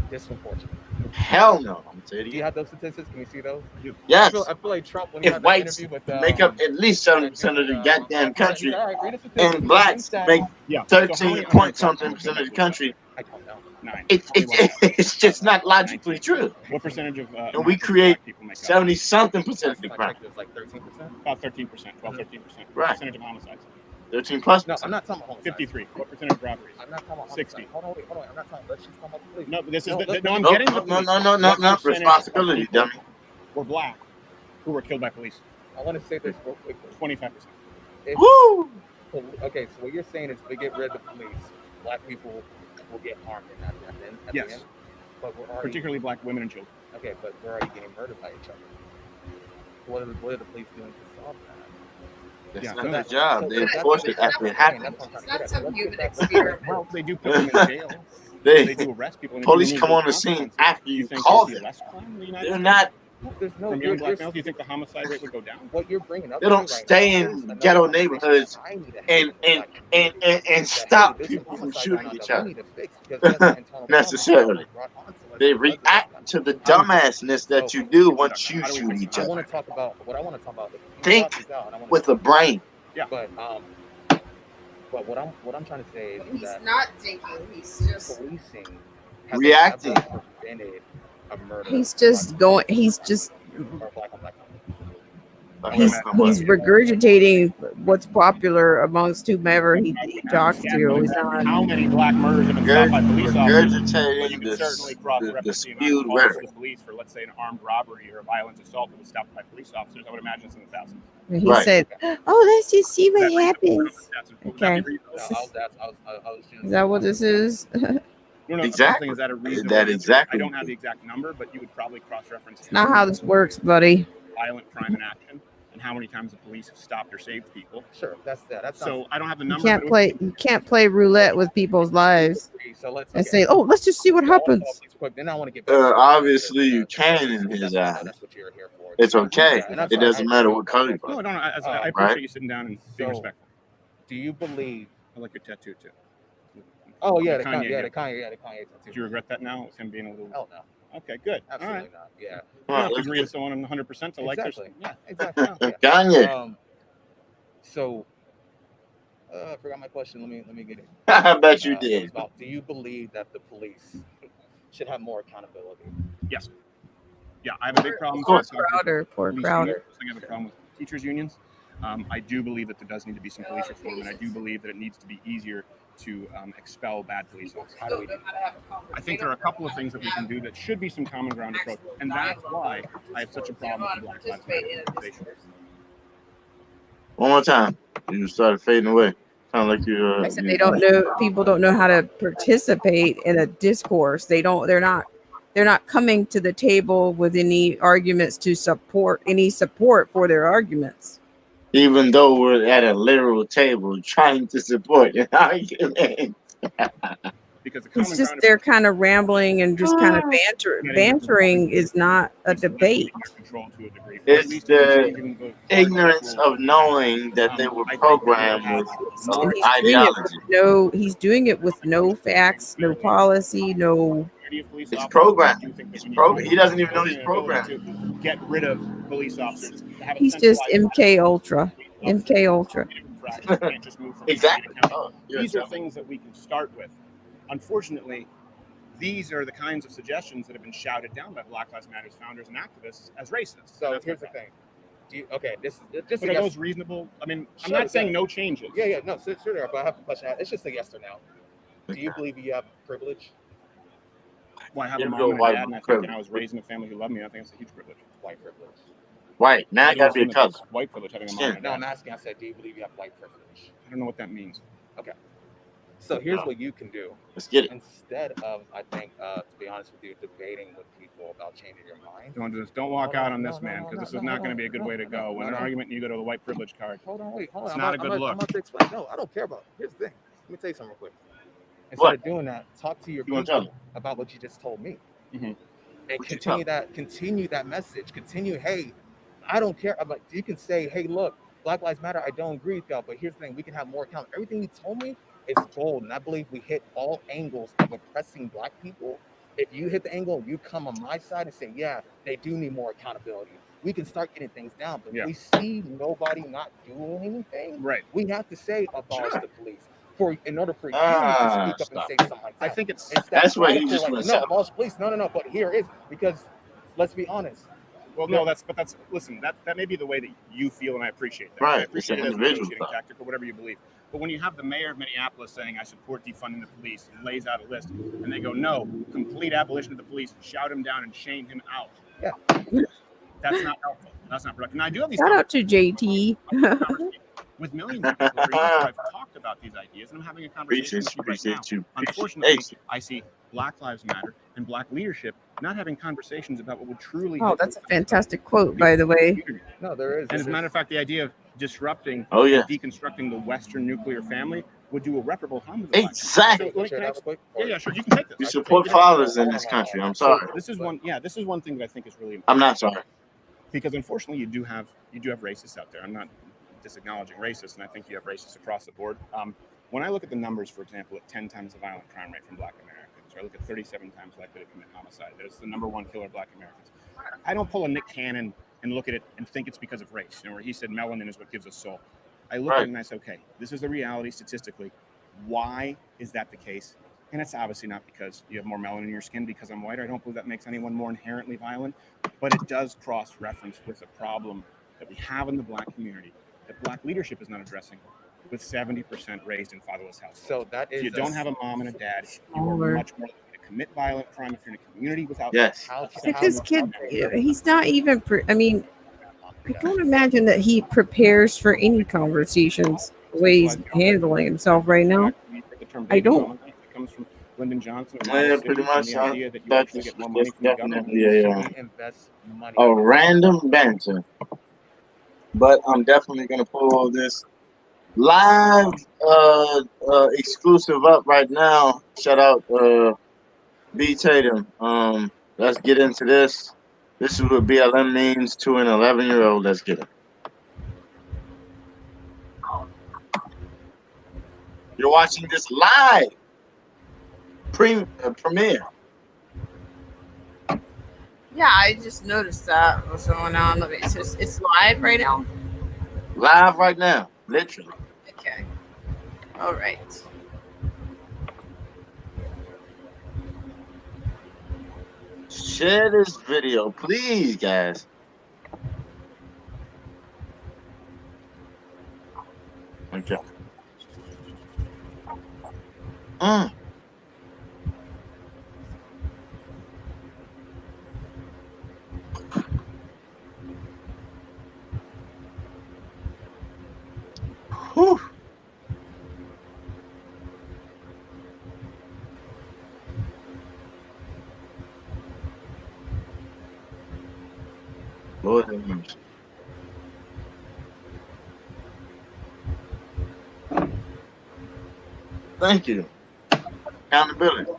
Disproportionately. Hell no. I'm telling Do you. you have those statistics? Can you see those? Yes. I feel like Trump, when he If had that whites interview with make up at least 70% of the goddamn country, and blacks make 13 point something percent of the country, I don't know. it's just not logically true. What percentage of And we create 70 something percent of the crime. It's like 13%. About 13%, 12, 13%. Right. Percentage of homicides. 13 plus. No, I'm not talking about homicides. 53. What percentage of robberies? I'm not talking about 60. Hold on. I'm not talking. Let's just talk about the police. No, this is No, I'm No, getting the police. no. Responsibility, dummy. We're black who were killed by police. I want to say this real quickly. 25%. Woo! Okay, so what you're saying is, if we get rid of the police, black people will get harmed in that. At the end. But we're already, particularly black women and children. Okay, but we're already getting murdered by each other. What are the police doing to solve that? That's not their job. They enforce it after it happens. It's not some human experiment. Well, they do put them in jail. They do arrest people. Police come on the scene after you call them. They're not. There's no. From young black males, do you think the homicide rate would go down? What you're bringing up? They don't stay in ghetto neighborhoods and stop people from shooting each other necessarily. They react to the dumbassness that you do once you shoot each I other. want to talk about what I want to talk about. Think with a brain. Yeah. But what I'm trying to say is He's that not thinking. He's just policing reacting. Prevented a murder. He's just going. He's just. Or black on black. He's regurgitating what's popular amongst whomever he talks to. He's not. How many black murders have been stopped by police officers? Regurgitating You could certainly cross-reference the amount spewed of calls to rhetoric. the police for, let's say, an armed robbery or a violent assault that was stopped by police officers. I would imagine it's in the thousands. He said, "Oh, let's just see what happens." Okay. Is that what this is? No, Exactly. Is that a reasonable That exactly. I don't have the exact number, but you would probably cross-reference Not how this works, buddy. violent crime in action and how many times the police have stopped or saved people. Sure, that's that. That's So I don't have the You number. can't but it play. You can't play roulette with people's lives and say, "Oh, let's just see what happens." Then I want to get Obviously, you can in his eyes. It's okay. It doesn't matter what color you No, are. no, I appreciate Right? you sitting down and being respectful. Do you believe? I like your tattoo too. Oh yeah, the Kanye Kanye. Do you regret that now with him being a little? Hell no. Okay, good. Absolutely All right. not. Yeah. You don't have to agree with someone 100% to like Exactly. their. Yeah. Exactly. Kanye. So, I forgot my question. Let me get it. I bet you It did. was about, do you believe that the police should have more accountability? Yes. Yeah, I have a big problem. Poor with Crowder. Poor police Crowder. unions. I have a problem with teachers unions. I do believe that there does need to be some police reform, and I do believe that it needs to be easier to expel bad police officers. How do we do that? I think there are a couple of things that we can do that should be some common ground approach, and that's why I have such a problem with the Black Lives Matter organization. One more time. You started fading away. Sound like you. I said they don't know. People don't know how to participate in a discourse. They're not coming to the table with any arguments to support for their arguments. Even though we're at a literal table trying to support an argument. Because It's just they're kind of rambling and just kind of bantering is not a debate. It's the ignorance of knowing that they were programmed with ideology. He's doing it with no facts, no policy, no. It's programmed. He doesn't even know he's programmed. Get rid of police officers. He's just MK Ultra. MK Ultra. Exactly. These are things that we can start with. Unfortunately, these are the kinds of suggestions that have been shouted down by Black Lives Matter's founders and activists as racist. So here's the thing. This is just but are those reasonable? I mean, I'm not saying no changes. Yeah, no, sure, but I have a question. It's just a yes or no. Do you believe you have privilege? Well, I have a mom and a dad, and I think I was raised in a family who loved me. I think it's a huge privilege. White privilege. White. Now it got to be a color. White privilege having a mom and a dad. No, I'm asking. I said, do you believe you have white privilege? I don't know what that means. Okay. So here's what you can do. Let's get it. Instead of, I think, to be honest with you, debating with people about changing your mind. Don't do this. Don't walk out on this, man, because this is not going to be a good way to go. When an argument, you go to the white privilege card. Hold on. It's not a good look. I'm about to explain. No, I don't care about it. Here's the thing. Let me tell you something real quick. Instead of doing that, talk to your You wanna tell people about what you just told me. Mm-hmm. And What you tell continue that message. Continue, hey, I don't care about, you can say, hey, look, Black Lives Matter, I don't agree with y'all, but here's the thing, we can have more account. Everything you told me is gold. And I believe we hit all angles of oppressing Black people. If you hit the angle, you come on my side and say, yeah, they do need more accountability. We can start getting things down. But if we see nobody not doing anything, we have to say abolish the police. In order for you to speak up and say something like that. I think it's that's where you radical, just like, went no, south. abolish police. No. But here is, because let's be honest. Well, no, that's listen, that may be the way that you feel, and I appreciate that. Right, I it's appreciate an it as a individual negotiating thought. tactic or whatever you believe. But when you have the mayor of Minneapolis saying, I support defunding the police, and lays out a list, and they go, no, complete abolition of the police, shout him down and chain him out. Yeah. That's not helpful. That's not productive. And I do have these Shout out to JT. with millions of people over years where I've talked about these ideas, and I'm having a conversation with you right now. Unfortunately, I see Black Lives Matter and Black leadership not having conversations about what would truly Oh, help. that's a fantastic quote, by the way. No, there is. And as a matter of fact, the idea of disrupting Oh, yeah. and deconstructing the Western nuclear family would do irreparable harm to the Black Exactly. community. Yeah, sure. You can take this. You support fathers in this country. I'm sorry. So this is one thing that I think is really important. I'm not sorry. Because unfortunately, you do have racists out there. I'm not disacknowledging racists, and I think you have racists across the board. When I look at the numbers, for example, at 10 times the violent crime rate from Black Americans, or I look at 37 times likely to commit homicide, that it's the number one killer of Black Americans. I don't pull a Nick Cannon and look at it and think it's because of race, where he said melanin is what gives us soul. I look at it and I say, okay, this is the reality statistically. Why is that the case? And it's obviously not because you have more melanin in your skin because I'm white. I don't believe that makes anyone more inherently violent, but it does cross-reference with a problem that we have in the Black community that Black leadership is not addressing, with 70% raised in fatherless households. So that is, if you don't have a mom and a dad, you are much more likely to commit violent crime if you're in a community without. Yes. Like this kid, he's not even. I don't imagine that he prepares for any conversations the way he's handling himself right now. I don't. It comes from Lyndon Johnson. Yeah, pretty much. The idea that you That's actually get more money from the government. a random banter. But I'm definitely gonna pull this live exclusive up right now. Shout out B Tatum. Let's get into this. This is what BLM means to an 11-year-old. Let's get it. You're watching this live premiere. Yeah, I just noticed that. What's going on? It's live right now. Live right now, literally. Okay. All right. Share this video, please, guys. Okay. Whew. Lord have mercy. Thank you. Accountability.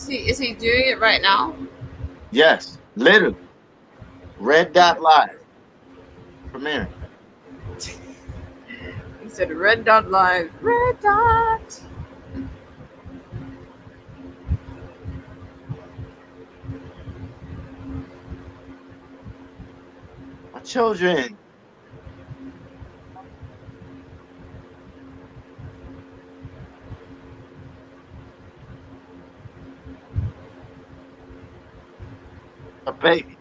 Is he doing it right now? Yes, literally. Red Dot Live. Premiere. He said Red Dot Live. Red Dot. My children. A baby.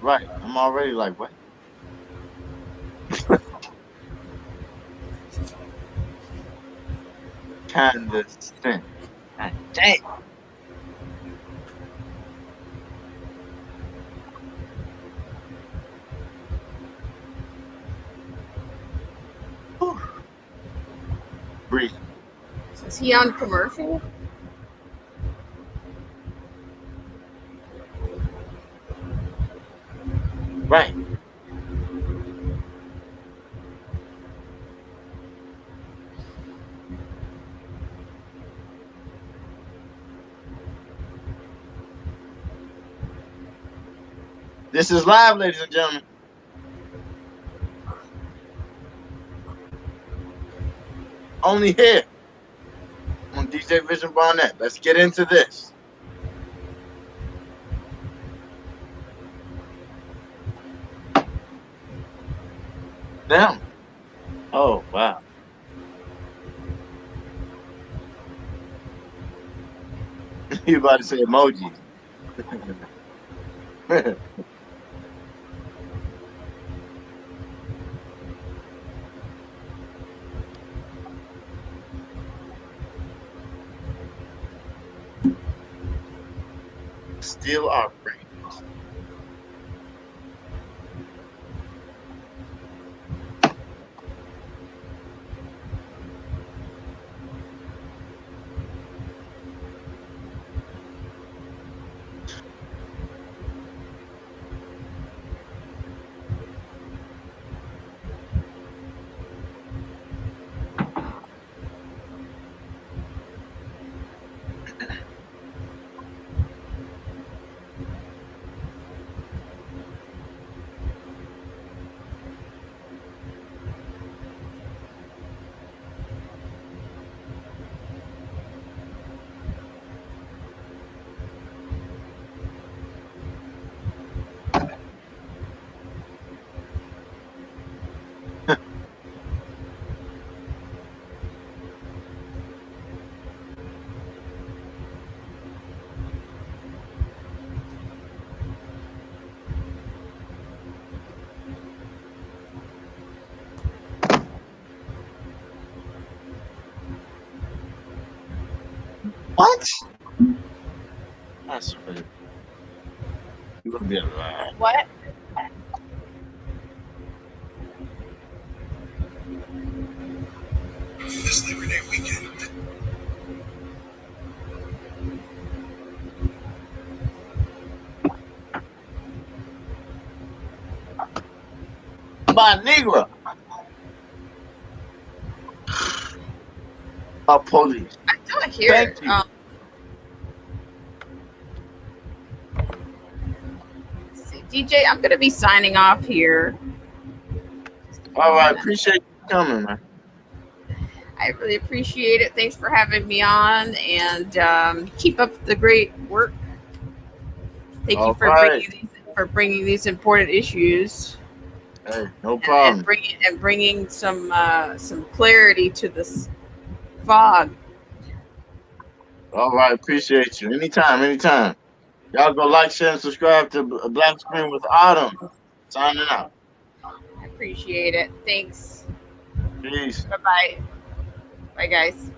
Right. I'm already like, what? Condescend. God dang. Whew. Breathe. Is he on commercial? This is live, ladies and gentlemen. Only here on DJ Vision Barnett. Let's get into this. Them. Oh, wow. You about to say emojis. Steal our brains. What? That's funny. You're gonna be alive. What? This Labor Day weekend. My Negro. My police. I don't hear Thank it. you. Let's see. DJ, I'm going to be signing off here. All right, appreciate you coming, man. I really appreciate it. Thanks for having me on, and keep up the great work. Thank you for bringing these important issues. Hey, no problem. And bringing some clarity to this fog. All right, appreciate you. Anytime. Y'all go like, share, and subscribe to Black Screen with Autumn. Signing out. I appreciate it. Thanks. Peace. Bye-bye. Bye, guys.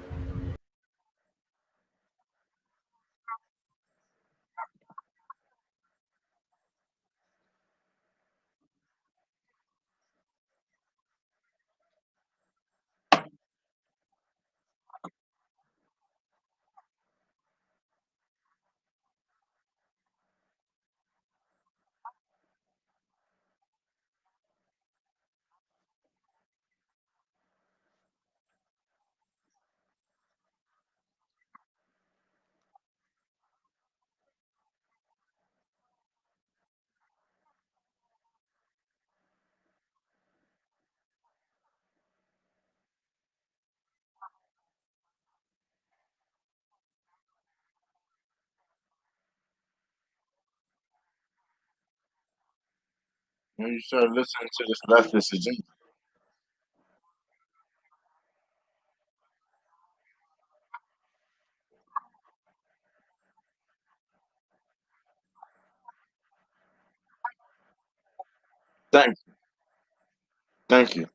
When you start listening to this leftist agenda. Thank you.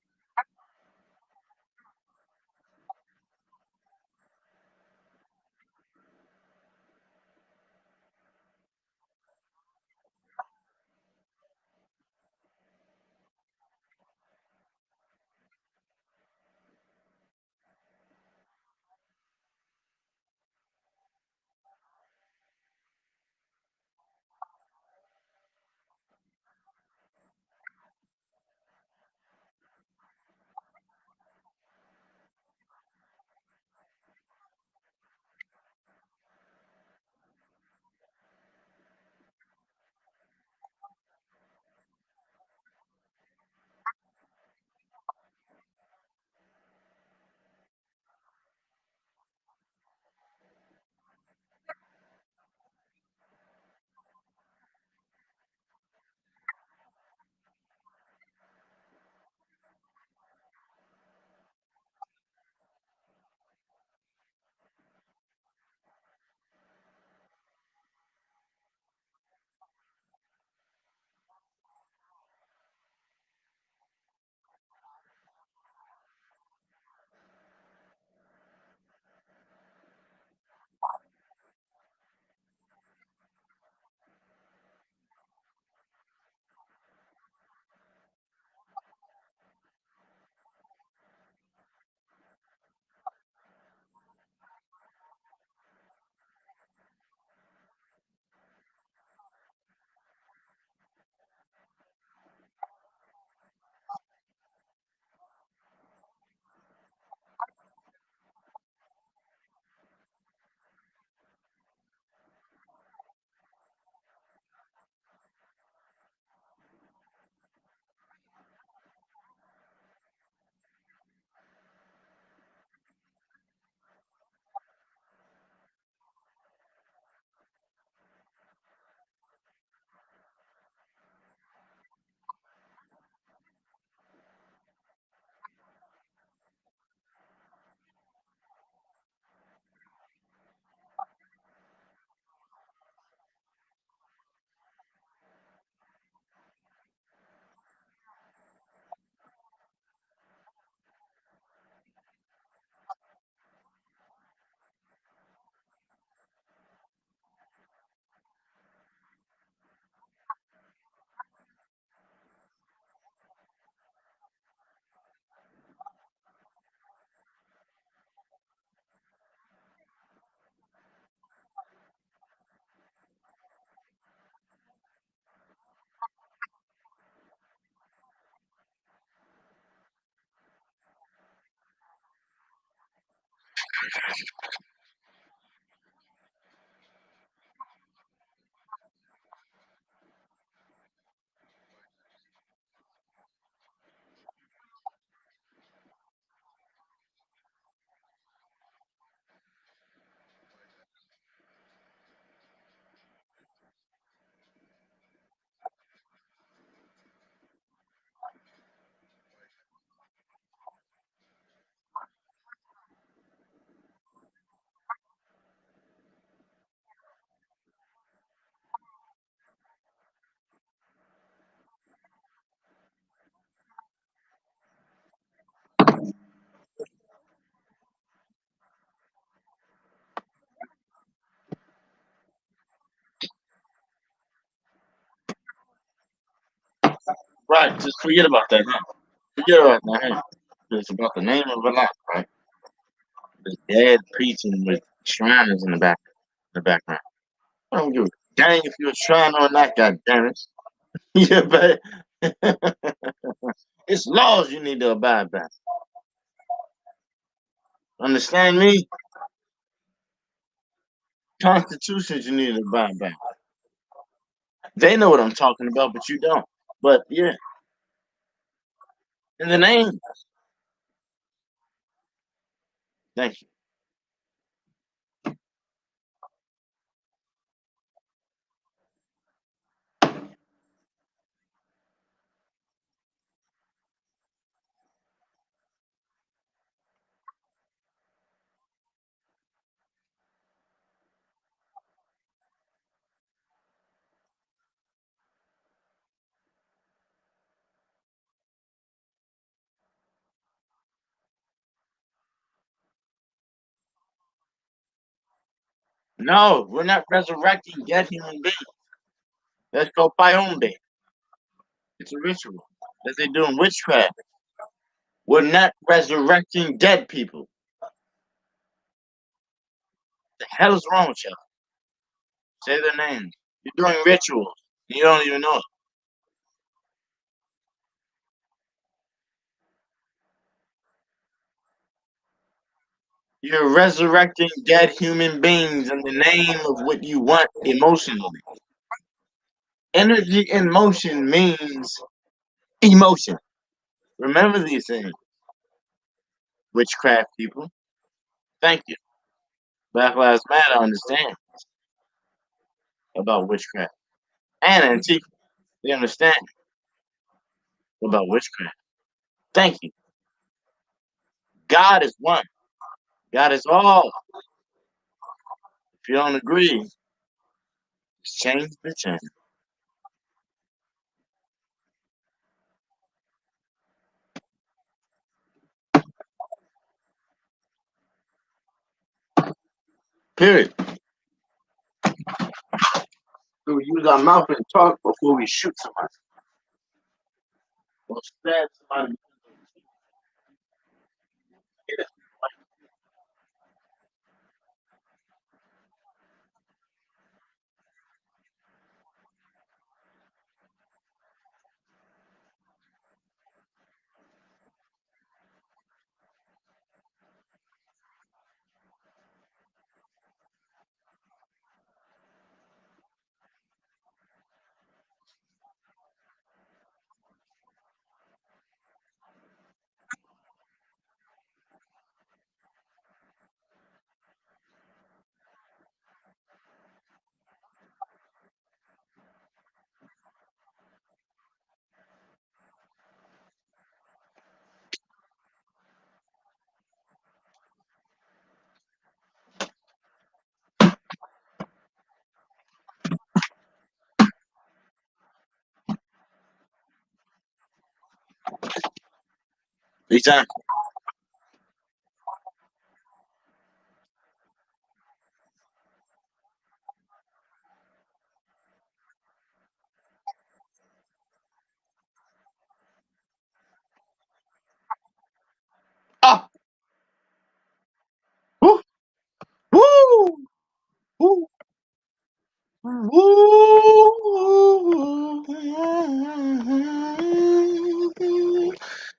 Right, just forget about that, huh? Forget about that, huh? It's about the name of a lot, right? There's dad preaching with shriners in the background. I don't give a dang if you're a shriner or not, god damn it. Yeah, but it's laws you need to abide by. Understand me? Constitutions you need to abide by. They know what I'm talking about, but you don't. But yeah, in the name. Thank you. No, we're not resurrecting dead human beings. That's called Payombe. It's a ritual that they do in witchcraft. We're not resurrecting dead people. The hell is wrong with you? Say their names. You're doing rituals. You don't even know it. You're resurrecting dead human beings in the name of what you want emotionally. Energy in motion means emotion. Remember these things. Witchcraft people. Thank you. Black Lives Matter understand about witchcraft. And antifa. They understand about witchcraft. Thank you. God is one. God is all. If you don't agree, just change the channel. Period. We use our mouth and talk before we shoot somebody. Or stab somebody. Exactly. Ah! Woo! Woo! Woo! Woo!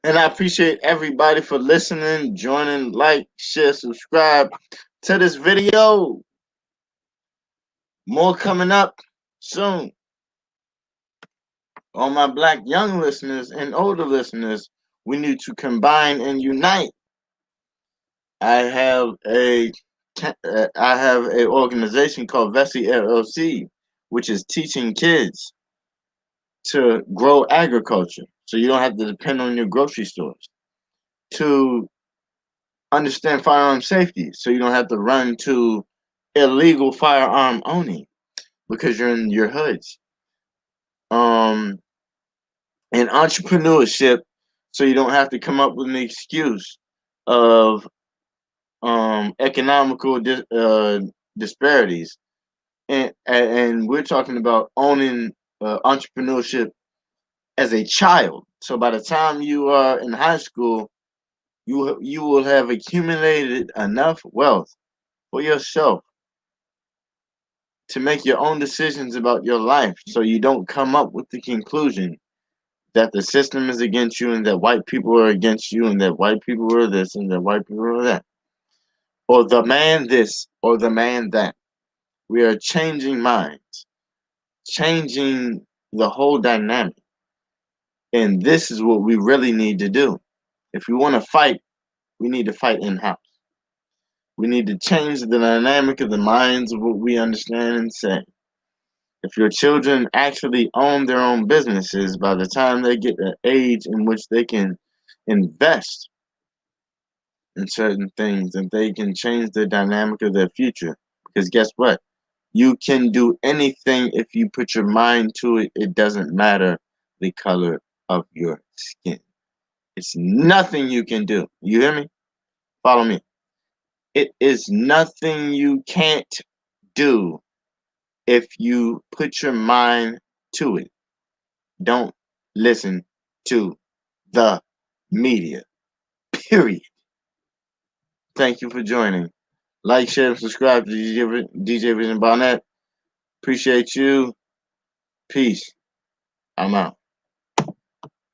And And I appreciate everybody for listening, joining, like, share, subscribe to this video. More coming up soon. All my black young listeners and older listeners, we need to combine and unite. I have a organization called Vessi LLC, which is teaching kids to grow agriculture, so you don't have to depend on your grocery stores. To understand firearm safety, so you don't have to run to illegal firearm owning because you're in your hoods. And entrepreneurship, so you don't have to come up with an excuse of economical disparities. And we're talking about owning entrepreneurship as a child. So by the time you are in high school, you will have accumulated enough wealth for yourself to make your own decisions about your life, so you don't come up with the conclusion that the system is against you and that white people are against you and that white people are this and that white people are that, or the man this or the man that. We are changing minds, changing the whole dynamic. And this is what we really need to do. If we want to fight, we need to fight in-house. We need to change the dynamic of the minds of what we understand and say. If your children actually own their own businesses, by the time they get to age in which they can invest in certain things, and they can change the dynamic of their future. Because guess what? You can do anything if you put your mind to it. It doesn't matter the color of your skin. It's nothing you can do. You hear me? Follow me. It is nothing you can't do if you put your mind to it. Don't listen to the media. Period. Thank you for joining. Like, share, and subscribe to DJ Vision Barnett. Appreciate you. Peace. I'm out.